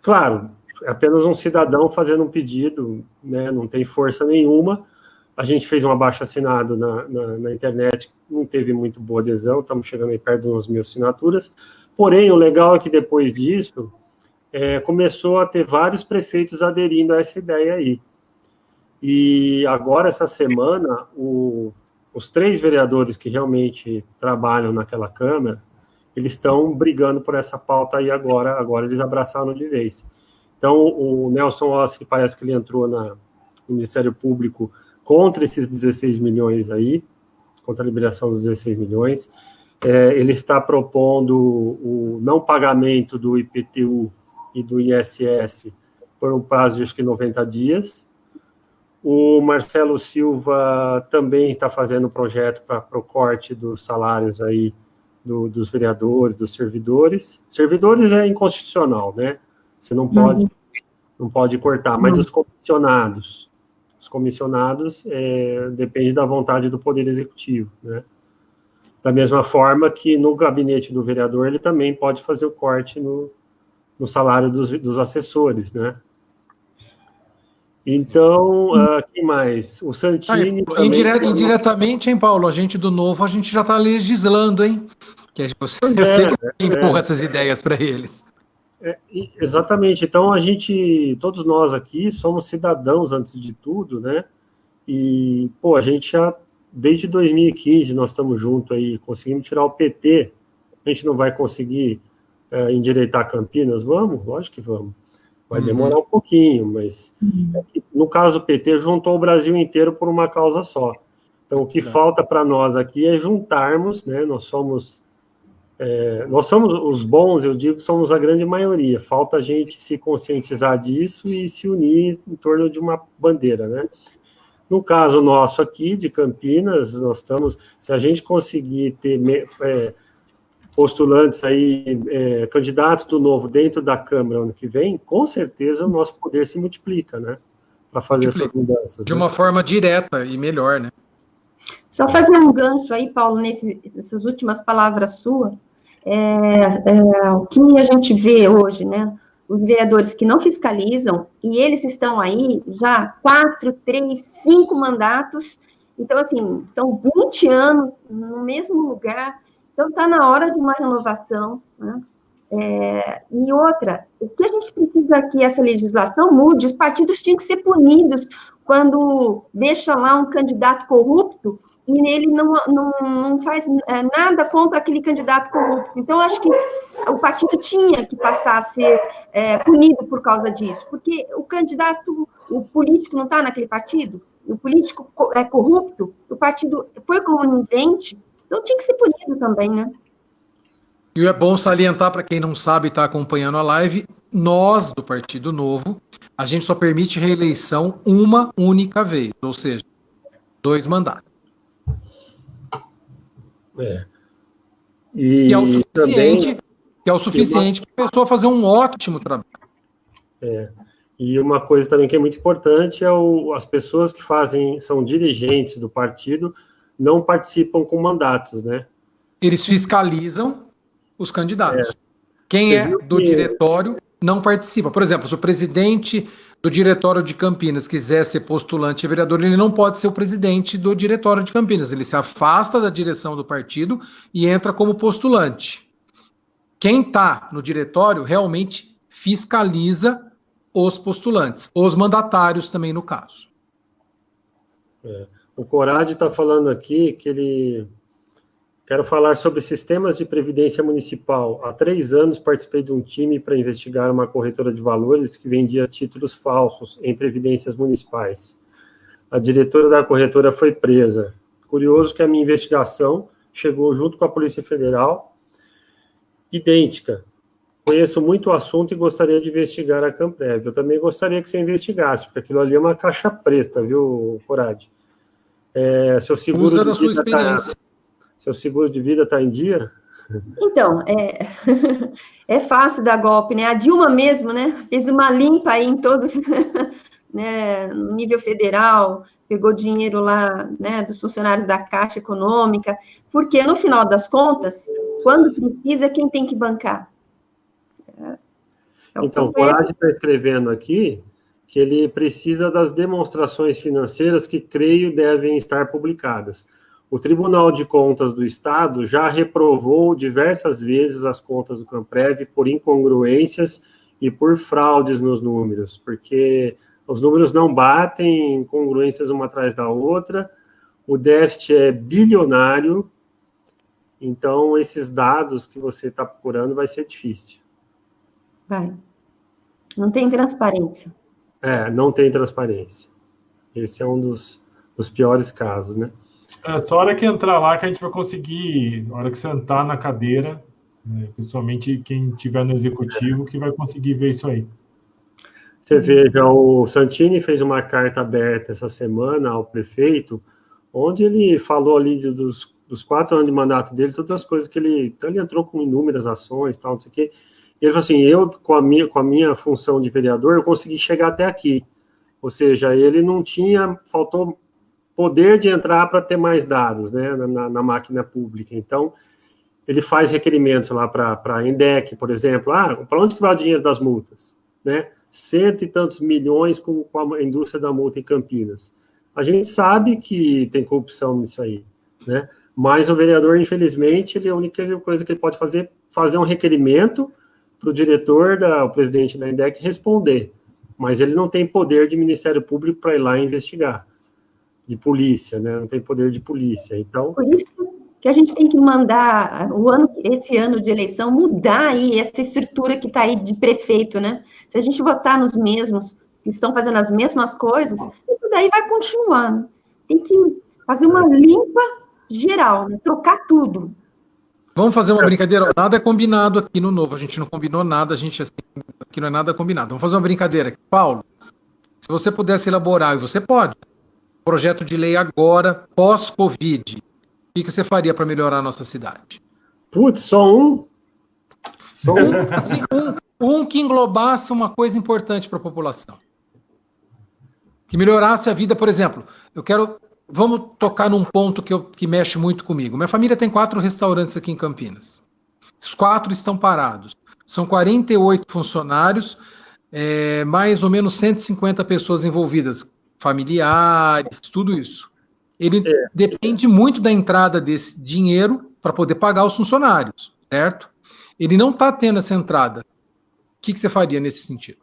Claro, é apenas um cidadão fazendo um pedido, né? Não tem força nenhuma. A gente fez um abaixo-assinado na internet, não teve muito boa adesão, estamos chegando aí perto de umas 1.000 assinaturas. Porém, o legal é que depois disso, começou a ter vários prefeitos aderindo a essa ideia aí. E agora, essa semana, os 3 vereadores que realmente trabalham naquela Câmara, eles estão brigando por essa pauta aí agora eles abraçaram de vez. Então, o Nelson Ossi, que parece que ele entrou no Ministério Público contra esses 16 milhões aí, contra a liberação dos 16 milhões, ele está propondo o não pagamento do IPTU e do ISS por um prazo de, acho que, 90 dias. O Marcelo Silva também está fazendo um projeto para o corte dos salários aí dos vereadores, dos servidores. Servidores é inconstitucional, né? Você não pode cortar, mas os comissionados depende da vontade do Poder Executivo, né? Da mesma forma que no gabinete do vereador ele também pode fazer o corte no salário dos assessores, né? Então, quem mais? O Santini... Indiretamente, hein, Paulo? A gente do Novo, a gente já está legislando, hein? Eu sei que empurra essas ideias para eles. Exatamente. Então, todos nós aqui somos cidadãos antes de tudo, né? E, a gente já, desde 2015, nós estamos juntos aí, conseguimos tirar o PT, a gente não vai conseguir endireitar Campinas? Vamos? Lógico que vamos. Vai demorar um pouquinho, mas no caso o PT juntou o Brasil inteiro por uma causa só. Então, o que falta para nós aqui é juntarmos, né? Nós somos os bons, eu digo que somos a grande maioria. Falta a gente se conscientizar disso e se unir em torno de uma bandeira, né? No caso nosso aqui, de Campinas, se a gente conseguir ter postulantes aí, candidatos do Novo dentro da Câmara ano que vem, com certeza o nosso poder se multiplica, né? Para fazer essas mudanças. De uma forma direta e melhor, né? Só fazer um gancho aí, Paulo, nessas últimas palavras suas, o que a gente vê hoje, né? Os vereadores que não fiscalizam, e eles estão aí já 4, 3, 5 mandatos, então, assim, são 20 anos no mesmo lugar. Então, está na hora de uma renovação, né? E outra, o que a gente precisa é que essa legislação mude, os partidos tinham que ser punidos quando deixa lá um candidato corrupto e ele não faz nada contra aquele candidato corrupto. Então, acho que o partido tinha que passar a ser punido por causa disso, porque o candidato, o político não está naquele partido, o político é corrupto, o partido foi conivente, então tinha que ser punido também, né? E é bom salientar para quem não sabe e está acompanhando a live, nós, do Partido Novo, a gente só permite reeleição uma única vez, ou seja, 2 mandatos. E que é o também, suficiente para a pessoa fazer um ótimo trabalho. E uma coisa também que é muito importante é as pessoas que são dirigentes do partido não participam com mandatos, né? Eles fiscalizam os candidatos. Quem é do diretório não participa. Por exemplo, se o presidente do diretório de Campinas quiser ser postulante a vereador, ele não pode ser o presidente do diretório de Campinas. Ele se afasta da direção do partido e entra como postulante. Quem está no diretório realmente fiscaliza os postulantes, os mandatários também no caso. O Corade está falando aqui que quero falar sobre sistemas de previdência municipal. Há 3 anos participei de um time para investigar uma corretora de valores que vendia títulos falsos em previdências municipais. A diretora da corretora foi presa. Curioso que a minha investigação chegou junto com a Polícia Federal, idêntica. Conheço muito o assunto e gostaria de investigar a Camprev. Eu também gostaria que você investigasse, porque aquilo ali é uma caixa preta, viu, Corade? Seu seguro Usa de da sua vida experiência. Seu seguro de vida está em dia? Então, é fácil dar golpe, né? A Dilma mesmo, né? Fez uma limpa aí em todos, né? No nível federal, pegou dinheiro lá, né? Dos funcionários da Caixa Econômica, porque no final das contas, quando precisa, quem tem que bancar? Então, o Corade está escrevendo aqui que ele precisa das demonstrações financeiras que creio devem estar publicadas. O Tribunal de Contas do Estado já reprovou diversas vezes as contas do Camprev por incongruências e por fraudes nos números, porque os números não batem, incongruências uma atrás da outra, o déficit é bilionário, então esses dados que você está procurando vai ser difícil. Vai. Não tem transparência. Não tem transparência. Esse é um dos piores casos, né? Só a hora que entrar lá que a gente vai conseguir, na hora que sentar na cadeira, né, principalmente quem estiver no executivo, que vai conseguir ver isso aí. Você veja, o Santini fez uma carta aberta essa semana ao prefeito, onde ele falou ali dos 4 anos de mandato dele, todas as coisas que ele entrou com inúmeras ações, tal, não sei o quê. E ele falou assim, eu, com a minha função de vereador, eu consegui chegar até aqui. Ou seja, ele não faltou poder de entrar para ter mais dados, né, na máquina pública. Então, ele faz requerimentos lá para a INDEC, por exemplo. Para onde que vai o dinheiro das multas? Né? 100 e tantos milhões com a indústria da multa em Campinas. A gente sabe que tem corrupção nisso aí, né? Mas o vereador, infelizmente, a única coisa que ele pode fazer um requerimento para o diretor, o presidente da INDEC, responder. Mas ele não tem poder de Ministério Público para ir lá investigar. De polícia, né? Não tem poder de polícia. Então, por isso que a gente tem que mandar esse ano de eleição mudar aí essa estrutura que está aí de prefeito, né? Se a gente votar nos mesmos que estão fazendo as mesmas coisas, isso daí vai continuar. Né? Tem que fazer uma limpa geral, né? Trocar tudo. Vamos fazer uma brincadeira. Nada é combinado aqui no Novo. A gente não combinou nada. Aqui não é nada combinado. Vamos fazer uma brincadeira aqui. Paulo, se você pudesse elaborar, e você pode, projeto de lei agora, pós-Covid, o que você faria para melhorar a nossa cidade? Putz, só um? Só um, assim, um que englobasse uma coisa importante para a população. Que melhorasse a vida, por exemplo, vamos tocar num ponto que mexe muito comigo. Minha família tem 4 restaurantes aqui em Campinas. Os 4 estão parados. São 48 funcionários, mais ou menos 150 pessoas envolvidas, familiares, tudo isso. Ele depende muito da entrada desse dinheiro para poder pagar os funcionários, certo? Ele não está tendo essa entrada. O que você faria nesse sentido?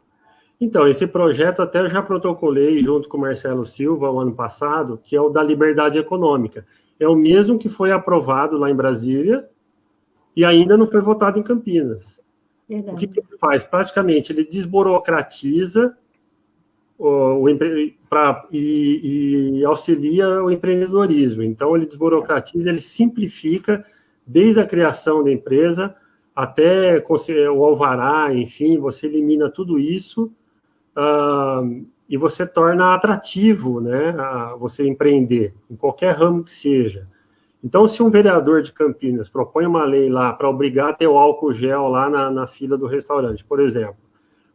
Então, esse projeto até eu já protocolei junto com o Marcelo Silva o ano passado, que é o da liberdade econômica. é o mesmo que foi aprovado lá em Brasília e ainda não foi votado em Campinas. Verdade. O que ele faz? Praticamente, ele desburocratiza e auxilia o empreendedorismo. Então, ele desburocratiza, ele simplifica desde a criação da empresa até o alvará, enfim, você elimina tudo isso e você torna atrativo, né, você empreender, em qualquer ramo que seja. Então, se um vereador de Campinas propõe uma lei lá para obrigar a ter o álcool gel lá na fila do restaurante, por exemplo,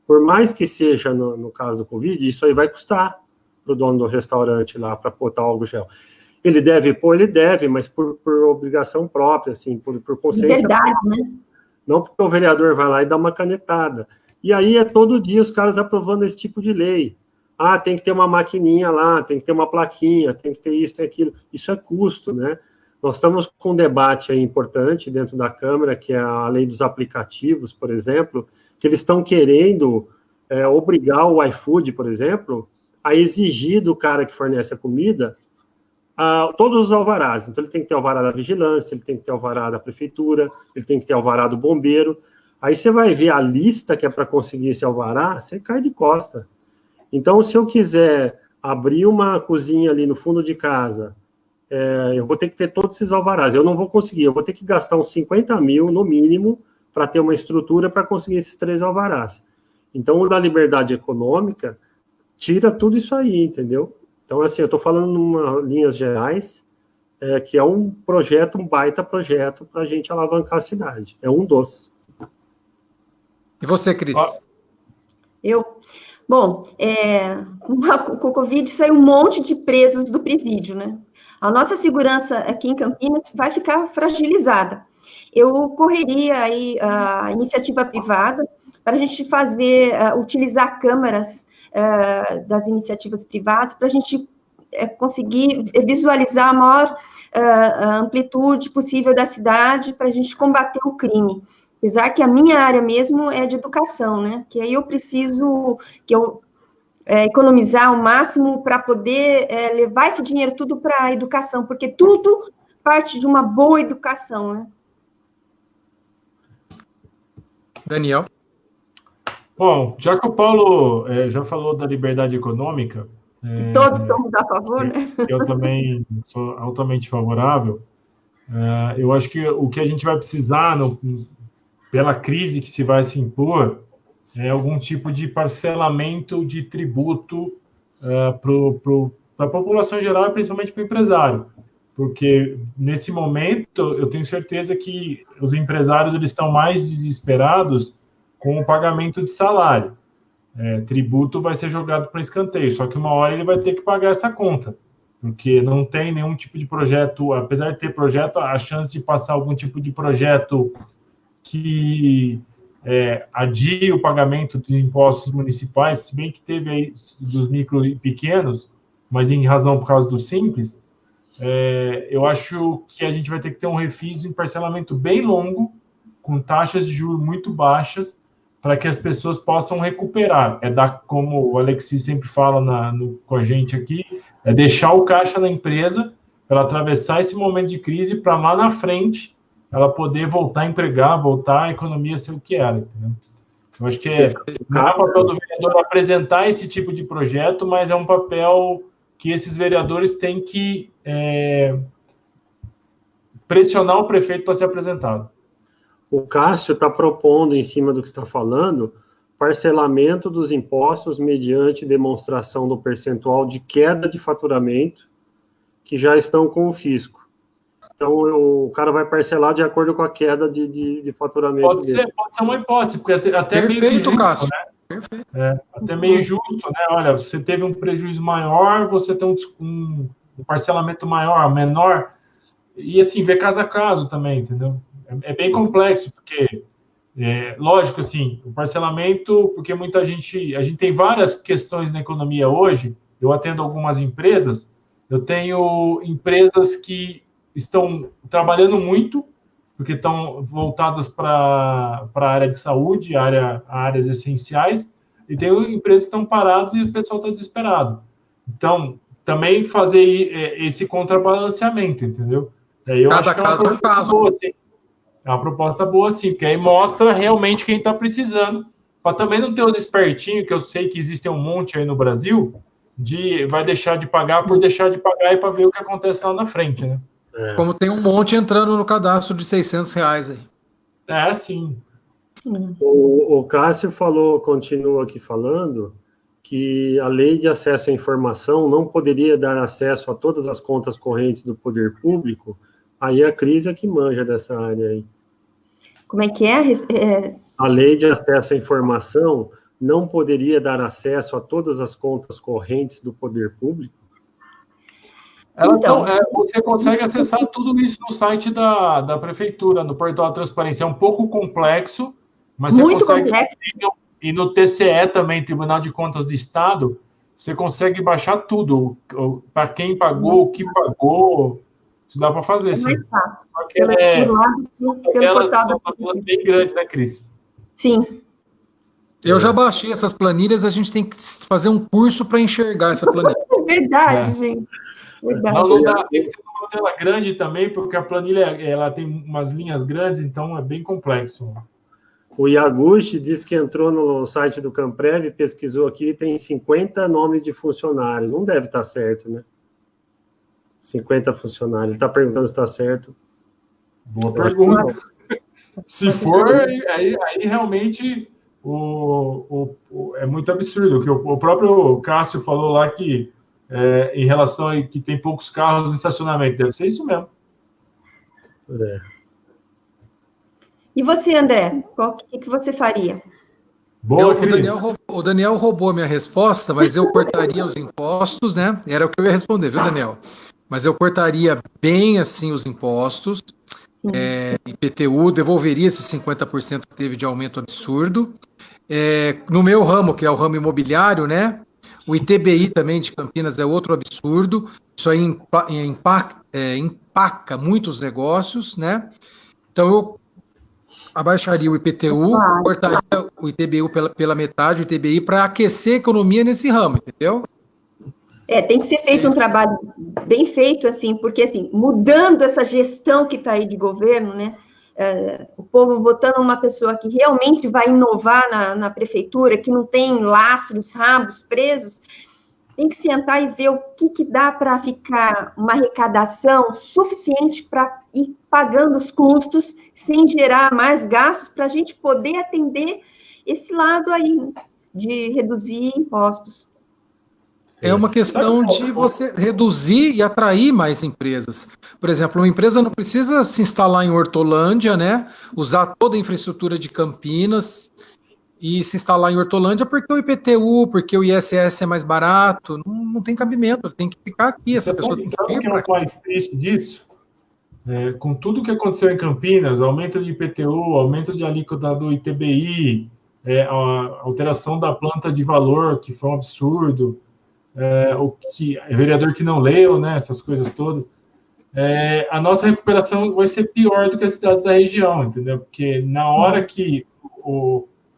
por mais que seja no caso do Covid, isso aí vai custar para o dono do restaurante lá para botar o álcool gel. Ele deve pôr, ele deve, mas por obrigação própria, assim, por consciência. Verdade, né? Não porque o vereador vai lá e dá uma canetada. E aí é todo dia os caras aprovando esse tipo de lei. Ah, tem que ter uma maquininha lá, tem que ter uma plaquinha, tem que ter isso, tem aquilo. Isso é custo, né? Nós estamos com um debate aí importante dentro da Câmara, que é a lei dos aplicativos, por exemplo, que eles estão querendo obrigar o iFood, por exemplo, a exigir do cara que fornece a comida todos os alvarás. Então, ele tem que ter alvará da vigilância, ele tem que ter alvará da prefeitura, ele tem que ter alvará do bombeiro. Aí você vai ver a lista que é para conseguir esse alvará, você cai de costa. Então, se eu quiser abrir uma cozinha ali no fundo de casa, eu vou ter que ter todos esses alvarás. Eu não vou conseguir, eu vou ter que gastar uns 50 mil, no mínimo, para ter uma estrutura para conseguir esses 3 alvarás. Então, o da liberdade econômica tira tudo isso aí, entendeu? Então, assim, eu estou falando em linhas gerais, que é um projeto, um baita projeto para a gente alavancar a cidade. É um dos. E você, Cris? Bom, com o Covid saiu um monte de presos do presídio, né? A nossa segurança aqui em Campinas vai ficar fragilizada. Eu correria aí a iniciativa privada para a gente utilizar câmaras das iniciativas privadas para a gente conseguir visualizar a maior amplitude possível da cidade para a gente combater o crime. Apesar que a minha área mesmo é de educação, né? Que aí eu preciso economizar o máximo para poder levar esse dinheiro tudo para a educação, porque tudo parte de uma boa educação, né? Daniel? Bom, já que o Paulo já falou da liberdade econômica... que todos estamos a favor, né? Eu também sou altamente favorável. Eu acho que o que a gente vai precisar, pela crise que se vai se impor, é algum tipo de parcelamento de tributo para a população em geral e principalmente para o empresário. Porque, nesse momento, eu tenho certeza que os empresários eles estão mais desesperados com o pagamento de salário. Tributo vai ser jogado para escanteio, só que uma hora ele vai ter que pagar essa conta, porque não tem nenhum tipo de projeto, apesar de ter projeto, a chance de passar algum tipo de projeto que adie o pagamento dos impostos municipais, se bem que teve aí dos micro e pequenos, mas em razão por causa do simples, eu acho que a gente vai ter que ter um refis em parcelamento bem longo, com taxas de juros muito baixas, para que as pessoas possam recuperar. Como o Alexis sempre fala com a gente aqui, deixar o caixa na empresa para atravessar esse momento de crise para lá na frente ela poder voltar a empregar, voltar a economia ser o que era. Entendeu? Eu acho que não é papel do vereador apresentar esse tipo de projeto, mas é um papel que esses vereadores têm que pressionar o prefeito para ser apresentado. O Cássio está propondo, em cima do que está falando, parcelamento dos impostos mediante demonstração do percentual de queda de faturamento que já estão com o fisco. Então, o cara vai parcelar de acordo com a queda de faturamento pode ser uma hipótese, porque até perfeito, meio justo, Cássio. Né? Perfeito. Até meio justo, né? Olha, você teve um prejuízo maior, você tem um parcelamento maior, menor, e assim, ver caso a caso também, entendeu? É bem complexo, porque, lógico, assim, o parcelamento, porque muita gente... A gente tem várias questões na economia hoje, eu atendo algumas empresas, eu tenho empresas que estão trabalhando muito, porque estão voltadas para a área de saúde, áreas essenciais, e tem empresas que estão paradas e o pessoal está desesperado. Então, também fazer esse contrabalanceamento, entendeu? Eu Cada acho que é uma caso é um proposta caso. boa, sim. É uma proposta boa, sim, porque aí mostra realmente quem está precisando, para também não ter os espertinhos, que eu sei que existem um monte aí no Brasil, vai deixar de pagar por deixar de pagar e para ver o que acontece lá na frente, né? Como tem um monte entrando no cadastro de R$ 600 aí. Sim. O Cássio continua aqui falando, que a lei de acesso à informação não poderia dar acesso a todas as contas correntes do poder público. Aí a Cris é que manja dessa área aí. Como é que é? A lei de acesso à informação não poderia dar acesso a todas as contas correntes do poder público? Você consegue acessar tudo isso no site da prefeitura, no portal da transparência. É um pouco complexo, mas você consegue. Complexo. E no TCE também, Tribunal de Contas do Estado, você consegue baixar tudo, para quem pagou, o que pagou. Isso dá para fazer, sim. Mais fácil. Elas são bem grandes, né, Cris? Sim. Eu já baixei essas planilhas, a gente tem que fazer um curso para enxergar essa planilha. Verdade, gente. Verdade. Não dá, tem que ser uma tela grande também, porque a planilha ela tem umas linhas grandes, então é bem complexo. O Yaguchi disse que entrou no site do Camprev, pesquisou aqui e tem 50 nomes de funcionário. Não deve estar certo, né? 50 funcionários. Ele está perguntando se está certo. Boa pergunta. Se for, aí realmente é muito absurdo. O que o próprio Cássio falou lá que em relação a que tem poucos carros no estacionamento. Deve ser isso mesmo. E você, André? O que você faria? Boa, o Daniel roubou a minha resposta, mas eu cortaria os impostos, né? Era o que eu ia responder, viu, Daniel? Mas eu cortaria bem, assim, os impostos. IPTU, devolveria esses 50% que teve de aumento absurdo. No meu ramo, que é o ramo imobiliário, né? O ITBI também de Campinas é outro absurdo. Isso aí empaca muitos negócios, né? Então, eu abaixaria o IPTU, cortaria o ITBI pela metade, o ITBI, para aquecer a economia nesse ramo, entendeu? Tem que ser feito um trabalho bem feito, assim, porque, assim, mudando essa gestão que está aí de governo, né, o povo votando uma pessoa que realmente vai inovar na prefeitura, que não tem lastros, rabos presos, tem que sentar e ver o que dá para ficar uma arrecadação suficiente para ir pagando os custos, sem gerar mais gastos, para a gente poder atender esse lado aí, de reduzir impostos. É uma questão de você reduzir e atrair mais empresas. Por exemplo, uma empresa não precisa se instalar em Hortolândia, né? Usar toda a infraestrutura de Campinas e se instalar em Hortolândia porque o IPTU, porque o ISS é mais barato. Não tem cabimento, tem que ficar aqui. Essa pessoa tem que vir. Sabe o que é o mais triste disso? Com tudo que aconteceu em Campinas, aumento de IPTU, aumento de alíquota do ITBI, a alteração da planta de valor, que foi um absurdo, o vereador que não leu, né, essas coisas todas, a nossa recuperação vai ser pior do que as cidades da região, entendeu? Porque na hora que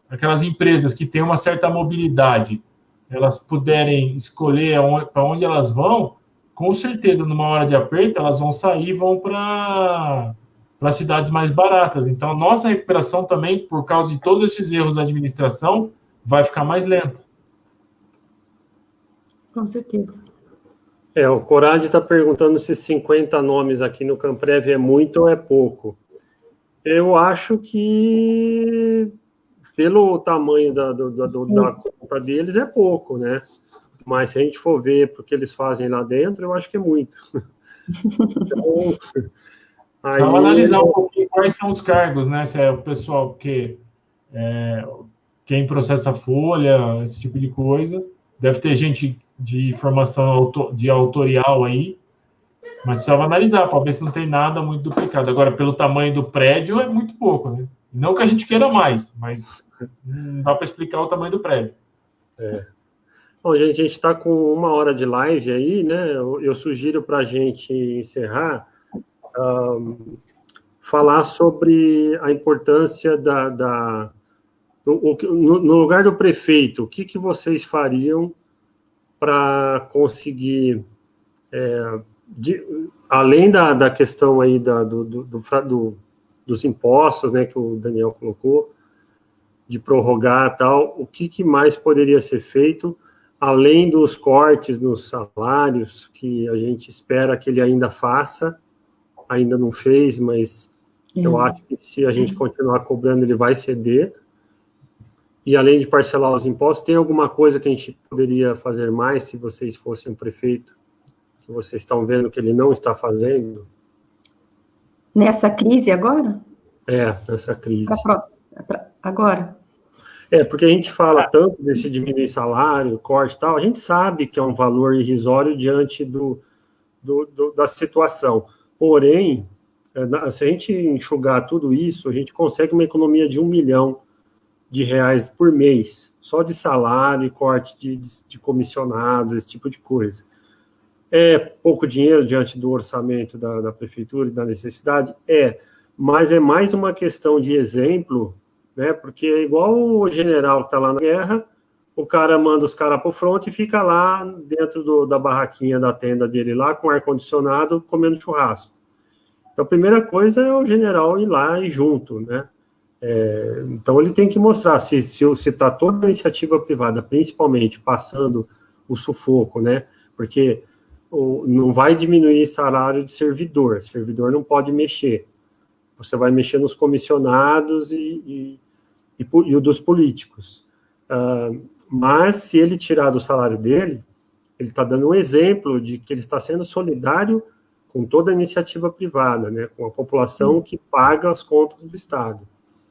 aquelas empresas que têm uma certa mobilidade, elas puderem escolher para onde elas vão, com certeza, numa hora de aperto, elas vão sair e vão para cidades mais baratas. Então, a nossa recuperação também, por causa de todos esses erros da administração, vai ficar mais lenta. Com certeza. O Corad está perguntando se 50 nomes aqui no Camprev é muito ou é pouco. Eu acho que, pelo tamanho da conta deles, é pouco, né? Mas se a gente for ver porque eles fazem lá dentro, eu acho que é muito. Então, só analisar um pouquinho quais são os cargos, né? Se é o pessoal que quem processa folha, esse tipo de coisa. Deve ter gente de formação de autorial aí, mas precisava analisar para ver se não tem nada muito duplicado. Agora, pelo tamanho do prédio, é muito pouco, né? Não que a gente queira mais, mas não dá para explicar o tamanho do prédio. Bom, gente, a gente está com 1 hora de live aí, né? Eu sugiro para a gente encerrar, falar sobre a importância no lugar do prefeito, o que vocês fariam para conseguir além da questão aí dos impostos, né, que o Daniel colocou, de prorrogar tal, o que mais poderia ser feito, além dos cortes nos salários, que a gente espera que ele ainda faça, ainda não fez, mas eu acho que se a gente continuar cobrando, ele vai ceder. E além de parcelar os impostos, tem alguma coisa que a gente poderia fazer mais se vocês fossem um prefeito, que vocês estão vendo que ele não está fazendo? Nessa crise agora? Nessa crise. Agora? Porque a gente fala tanto desse diminuir salário, corte e tal, a gente sabe que é um valor irrisório diante da situação. Porém, se a gente enxugar tudo isso, a gente consegue uma economia de R$1 milhão por mês, só de salário e corte de comissionados, esse tipo de coisa. É pouco dinheiro diante do orçamento da prefeitura e da necessidade? Mas é mais uma questão de exemplo, né? Porque é igual o general que está lá na guerra, o cara manda os caras para o fronte e fica lá dentro da barraquinha da tenda dele lá, com ar-condicionado, comendo churrasco. Então, a primeira coisa é o general ir lá e junto, né? Então, ele tem que mostrar se está toda a iniciativa privada, principalmente, passando o sufoco, né? Porque não vai diminuir salário de servidor não pode mexer. Você vai mexer nos comissionados e o dos políticos. Mas, se ele tirar do salário dele, ele está dando um exemplo de que ele está sendo solidário com toda a iniciativa privada, né? Com a população que paga as contas do Estado.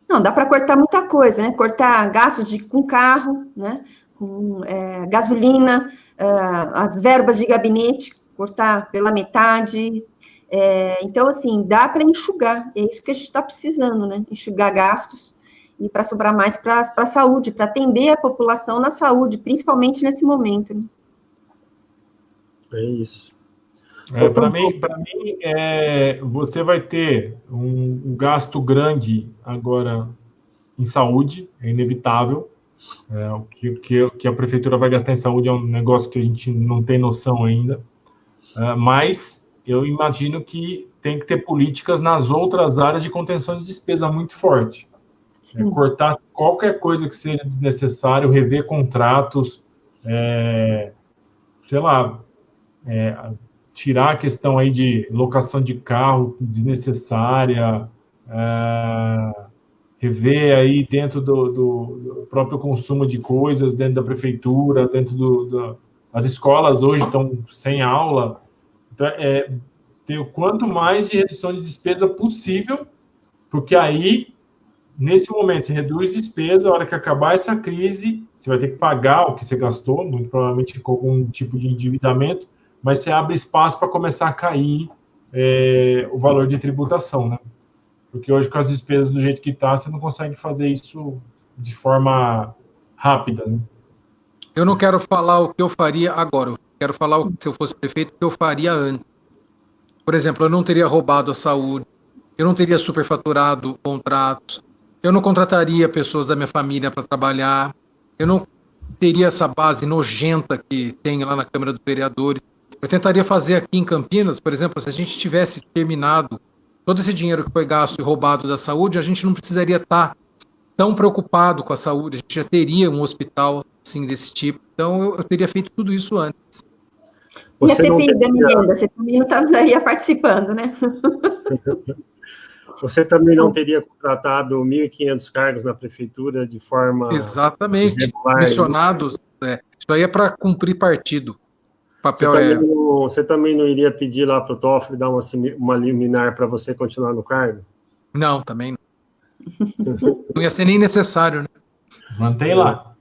Não, dá para cortar muita coisa, né? Cortar gasto com carro, né? Com gasolina, as verbas de gabinete, cortar pela metade. Então, assim, dá para enxugar. É isso que a gente está precisando, né? Enxugar gastos e para sobrar mais para a saúde, para atender a população na saúde, principalmente nesse momento. Né? É isso. Para mim, você vai ter um gasto grande agora em saúde, é inevitável. O que a prefeitura vai gastar em saúde é um negócio que a gente não tem noção ainda. Mas eu imagino que tem que ter políticas nas outras áreas de contenção de despesa muito forte. Cortar qualquer coisa que seja desnecessário, rever contratos, tirar a questão aí de locação de carro desnecessária, rever aí dentro do próprio consumo de coisas, dentro da prefeitura, dentro as escolas hoje estão sem aula. Então, ter o quanto mais de redução de despesa possível, porque aí, nesse momento, você reduz despesa, a hora que acabar essa crise, você vai ter que pagar o que você gastou, muito provavelmente com algum tipo de endividamento, mas você abre espaço para começar a cair o valor de tributação, né? Porque hoje, com as despesas do jeito que está, você não consegue fazer isso de forma rápida, né? Eu não quero falar o que eu faria agora, eu quero falar, se eu fosse prefeito, o que eu faria antes. Por exemplo, eu não teria roubado a saúde, eu não teria superfaturado contratos, eu não contrataria pessoas da minha família para trabalhar, eu não teria essa base nojenta que tem lá na Câmara dos Vereadores. Eu tentaria fazer aqui em Campinas, por exemplo, se a gente tivesse terminado todo esse dinheiro que foi gasto e roubado da saúde, a gente não precisaria estar tão preocupado com a saúde, a gente já teria um hospital assim, desse tipo. Então, eu teria feito tudo isso antes. E a CPI da Miranda, você também não estaria participando, né? Você também não teria contratado 1.500 cargos na prefeitura de forma... Exatamente, missionados. Isso aí é para cumprir partido. Papel você também não iria pedir lá para o Toffoli dar uma liminar para você continuar no cargo? Não, também não. Não ia ser nem necessário, né? Mantém lá.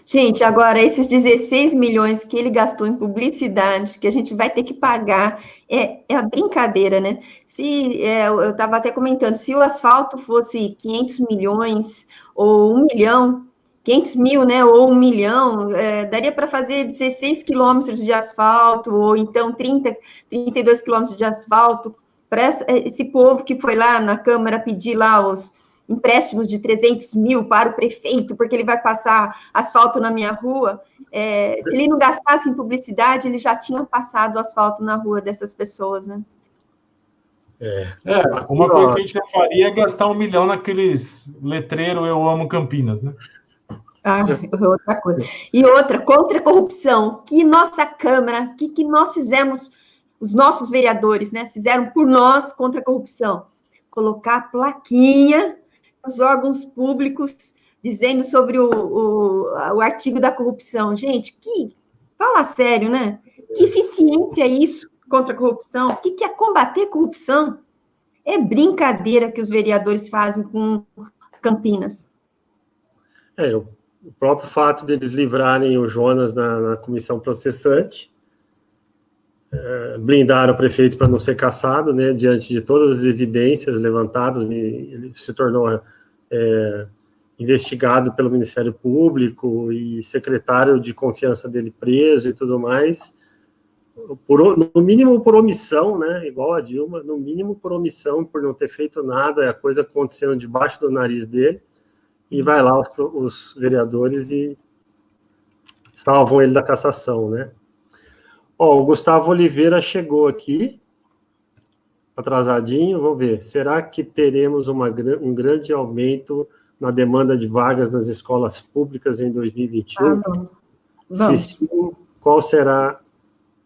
Gente, agora, esses 16 milhões que ele gastou em publicidade, que a gente vai ter que pagar, é a brincadeira, né? Eu estava até comentando, se o asfalto fosse 500 milhões ou 1 milhão, 500 mil, né, ou 1 milhão, daria para fazer 16 quilômetros de asfalto, ou então 32 quilômetros de asfalto, para esse povo que foi lá na Câmara pedir lá os empréstimos de 300 mil para o prefeito, porque ele vai passar asfalto na minha rua. Se ele não gastasse em publicidade, ele já tinha passado asfalto na rua dessas pessoas, né? Uma coisa que a gente não faria é gastar 1 milhão naqueles letreiros Eu Amo Campinas, né? Outra coisa. E outra, contra a corrupção, que nossa Câmara, que nós fizemos, os nossos vereadores, né, fizeram por nós contra a corrupção. Colocar plaquinha nos órgãos públicos dizendo sobre o artigo da corrupção. Gente, fala sério, né? Que eficiência é isso contra a corrupção? O que é combater corrupção? É brincadeira que os vereadores fazem com Campinas. O próprio fato deles livrarem o Jonas na comissão processante, blindaram o prefeito para não ser cassado, né, diante de todas as evidências levantadas, ele se tornou investigado pelo Ministério Público e secretário de confiança dele preso e tudo mais, no mínimo por omissão, né, igual a Dilma, no mínimo por omissão, por não ter feito nada, a coisa acontecendo debaixo do nariz dele, e vai lá os vereadores e salvam ele da cassação, né? O Gustavo Oliveira chegou aqui, atrasadinho, vamos ver. Será que teremos um grande aumento na demanda de vagas nas escolas públicas em 2021? Vamos. Se sim, qual será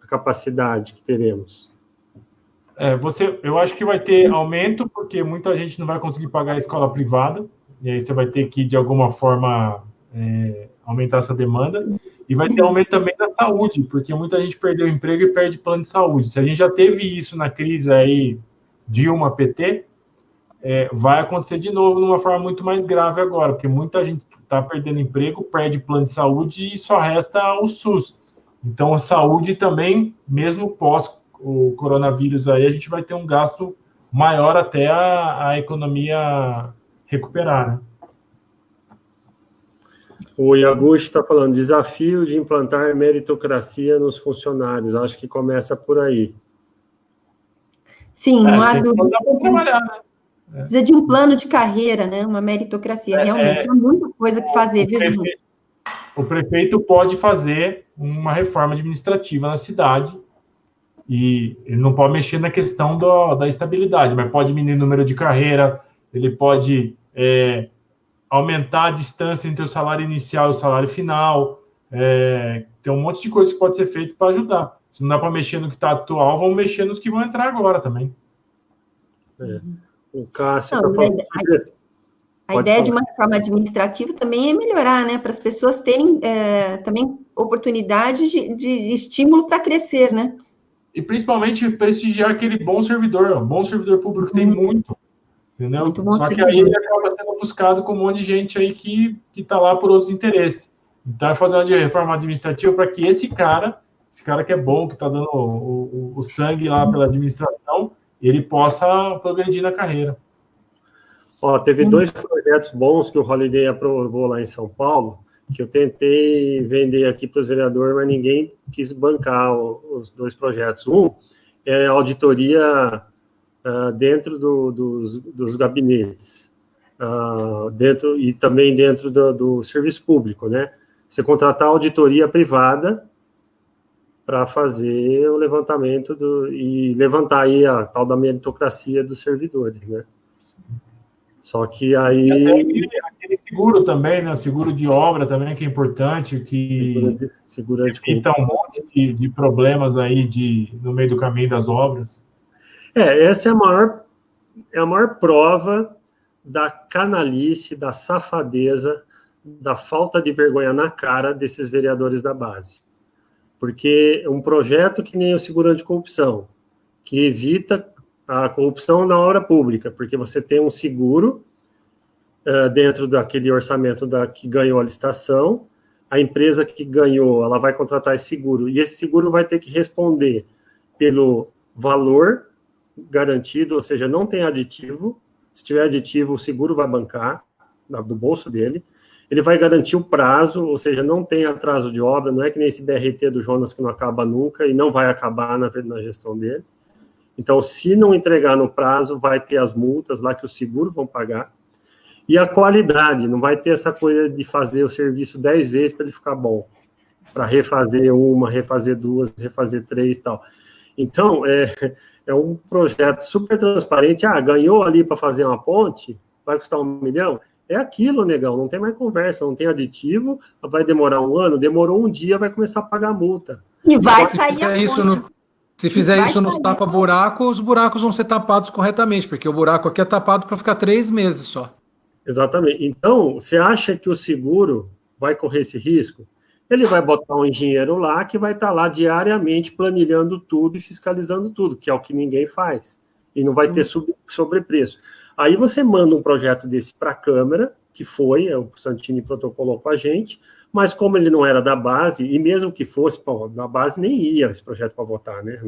a capacidade que teremos? Eu acho que vai ter aumento, porque muita gente não vai conseguir pagar a escola privada, e aí você vai ter que, de alguma forma, aumentar essa demanda. E vai ter aumento também da saúde, porque muita gente perdeu o emprego e perde plano de saúde. Se a gente já teve isso na crise aí Dilma-PT, vai acontecer de novo de uma forma muito mais grave agora, porque muita gente está perdendo emprego, perde plano de saúde e só resta o SUS. Então, a saúde também, mesmo pós o coronavírus aí, a gente vai ter um gasto maior até a economia recuperar, né? O Iaguchi está falando, desafio de implantar meritocracia nos funcionários. Acho que começa por aí. Sim, não há dúvida. Trabalhar, né? Precisa de um plano de carreira, né? Uma meritocracia. Realmente, há muita coisa que fazer, viu? O prefeito pode fazer uma reforma administrativa na cidade e ele não pode mexer na questão da estabilidade, mas pode diminuir o número de carreira, ele pode aumentar a distância entre o salário inicial e o salário final. Tem um monte de coisa que pode ser feito para ajudar. Se não dá para mexer no que está atual, vamos mexer nos que vão entrar agora também. O Cássio está falando sobre isso. A ideia de uma reforma administrativa também é melhorar, né? Para as pessoas terem também oportunidade de estímulo para crescer, né? E principalmente prestigiar aquele bom servidor público tem muito, entendeu? Muito bom Só que servidor. aí ele acaba sendo ofuscado com um monte de gente aí que está lá por outros interesses. Então, é fazer uma reforma administrativa para que esse cara que é bom, que está dando o sangue lá pela administração, ele possa progredir na carreira. Teve 2 projetos bons que o Holiday aprovou lá em São Paulo, que eu tentei vender aqui para os vereadores, mas ninguém quis bancar os 2 projetos. Um é a auditoria dentro dos gabinetes, e também dentro do serviço público, né? Você contratar auditoria privada para fazer o levantamento e levantar aí a tal da meritocracia dos servidores, né? Só que aí... Aquele seguro também, né? Seguro de obra também, que é importante, que evita um monte de problemas aí no meio do caminho das obras. Essa é a maior prova da canalice, da safadeza, da falta de vergonha na cara desses vereadores da base. Porque um projeto que nem o seguro anticorrupção, que evita a corrupção na obra pública, porque você tem um seguro dentro daquele orçamento que ganhou a licitação, a empresa que ganhou, ela vai contratar esse seguro, e esse seguro vai ter que responder pelo valor garantido, ou seja, não tem aditivo. Se tiver aditivo, o seguro vai bancar do bolso dele. Ele vai garantir o prazo, ou seja, não tem atraso de obra, não é que nem esse BRT do Jonas que não acaba nunca e não vai acabar na gestão dele. Então, se não entregar no prazo, vai ter as multas lá que o seguro vão pagar. E a qualidade, não vai ter essa coisa de fazer o serviço 10 vezes para ele ficar bom, para refazer uma, refazer duas, refazer três e tal. Então, é um projeto super transparente. Ganhou ali para fazer uma ponte, vai custar 1 milhão? É aquilo, negão, não tem mais conversa, não tem aditivo, vai demorar 1 ano, demorou 1 dia, vai começar a pagar multa. E vai sair a ponte. Se fizer isso nos tapa-buraco, os buracos vão ser tapados corretamente, porque o buraco aqui é tapado para ficar 3 meses só. Exatamente. Então, você acha que o seguro vai correr esse risco? Ele vai botar um engenheiro lá que vai estar lá diariamente planilhando tudo e fiscalizando tudo, que é o que ninguém faz. E não vai ter sobrepreço. Aí você manda um projeto desse para a Câmara, que foi, o Santini protocolou com a gente, mas como ele não era da base, e mesmo que fosse, da base nem ia esse projeto para votar, né?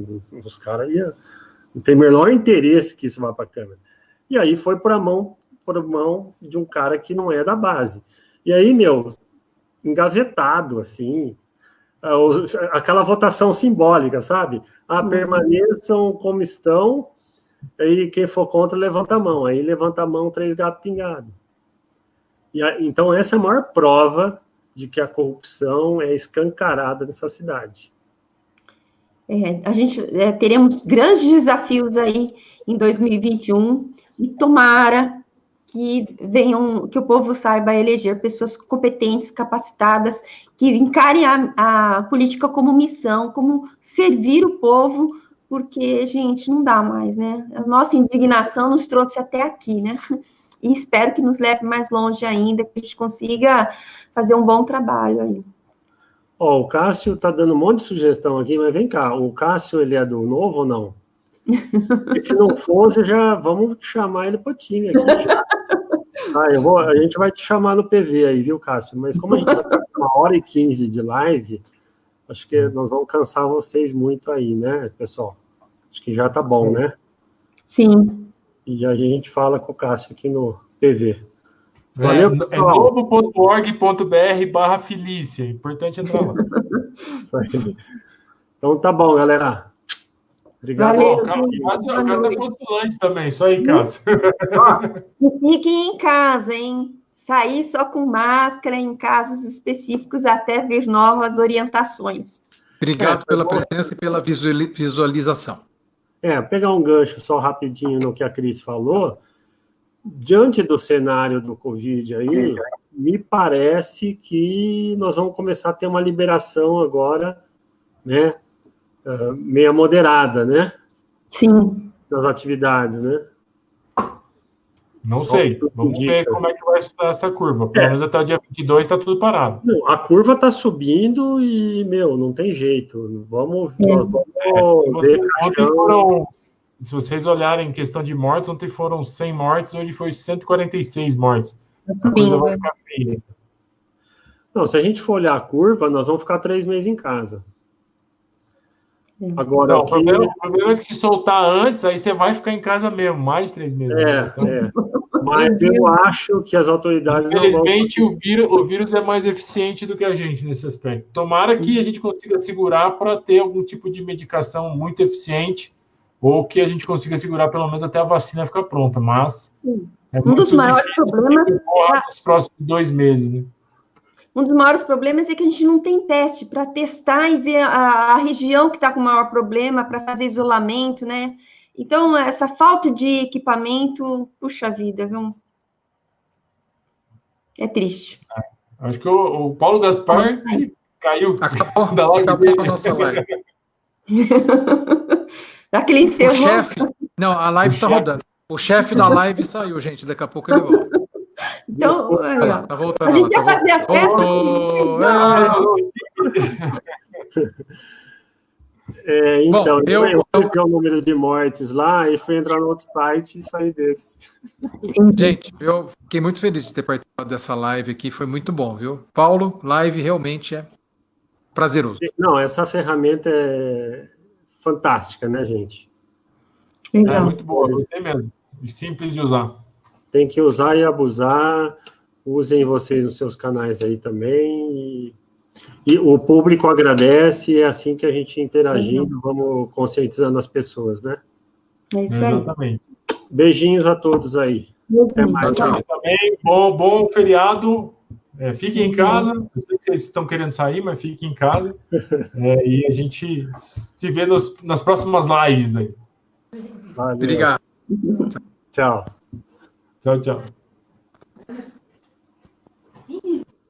Os caras não tem o menor interesse que isso vá para a Câmara. E aí foi por mão de um cara que não é da base. E aí, engavetado, assim, aquela votação simbólica, sabe? Permaneçam como estão, aí quem for contra, levanta a mão. Aí levanta a mão 3 gatos pingados. Então, essa é a maior prova de que a corrupção é escancarada nessa cidade. A gente teremos grandes desafios aí em 2021, e tomara que o povo saiba eleger pessoas competentes, capacitadas, que encarem a política como missão, como servir o povo, porque, gente, não dá mais, né? A nossa indignação nos trouxe até aqui, né? E espero que nos leve mais longe ainda, que a gente consiga fazer um bom trabalho aí. O Cássio está dando um monte de sugestão aqui, mas vem cá, o Cássio, ele é do Novo ou não? E se não fosse, já vamos chamar ele para o time aqui. Já. A gente vai te chamar no PV aí, viu, Cássio? Mas como a gente vai estar com 1h15 de live, acho que nós vamos cansar vocês muito aí, né, pessoal? Acho que já tá bom, né? Sim. E aí a gente fala com o Cássio aqui no PV. Valeu, é novo.org.br/Felícia. Importante entrar lá. Isso aí. Então tá bom, galera. Obrigado. Valeu, Cássio é postulante também, isso aí, Cássio. Fiquem em casa, hein? Sair só com máscara em casos específicos até vir novas orientações. Obrigado pela presença e pela visualização. Pegar um gancho só rapidinho no que a Cris falou. Diante do cenário do Covid aí, me parece que nós vamos começar a ter uma liberação agora, né? Meia moderada, né? Sim. Das atividades, né? Não sei. Vamos ver como é que vai estar essa curva. Pelo menos até o dia 22 está tudo parado. Não, a curva está subindo e, não tem jeito. Vamos ver. Se vocês olharem em questão de mortes, ontem foram 100 mortes, hoje foi 146 mortes. A coisa vai ficar feia. Não, se a gente for olhar a curva, nós vamos ficar 3 meses em casa. Agora, não, o problema é que se soltar antes, aí você vai ficar em casa mesmo, mais 3 meses. Mas eu acho que as autoridades... Infelizmente, o vírus é mais eficiente do que a gente nesse aspecto. Tomara que a gente consiga segurar para ter algum tipo de medicação muito eficiente, ou que a gente consiga segurar pelo menos até a vacina ficar pronta, mas é um dos maiores problemas nos próximos 2 meses, né? Um dos maiores problemas é que a gente não tem teste para testar e ver a região que está com o maior problema para fazer isolamento, né? Então, essa falta de equipamento, puxa vida, viu? É triste. Acho que o Paulo Gaspar caiu da live acabou a nossa live. Daquele encerro. Não, a live está rodando. O chefe da live saiu, gente. Daqui a pouco ele volta. Então, tá voltando. A gente ia fazer a festa. Então, eu fui o número de mortes lá e fui entrar no outro site e sair desse. Gente, eu fiquei muito feliz de ter participado dessa live aqui. Foi muito bom, viu? Paulo, live realmente é prazeroso. Não, essa ferramenta é fantástica, né, gente? É muito boa, gostei mesmo. Simples de usar. Tem que usar e abusar. Usem vocês nos seus canais aí também. E o público agradece. É assim que a gente interagindo, vamos conscientizando as pessoas, né? É isso aí. Exatamente. Beijinhos a todos aí. Até mais. Tchau. Mas também, bom feriado. Fiquem em casa. Eu sei que vocês estão querendo sair, mas fiquem em casa. E a gente se vê nas próximas lives aí. Valeu. Obrigado. Tchau. Tchau, tchau.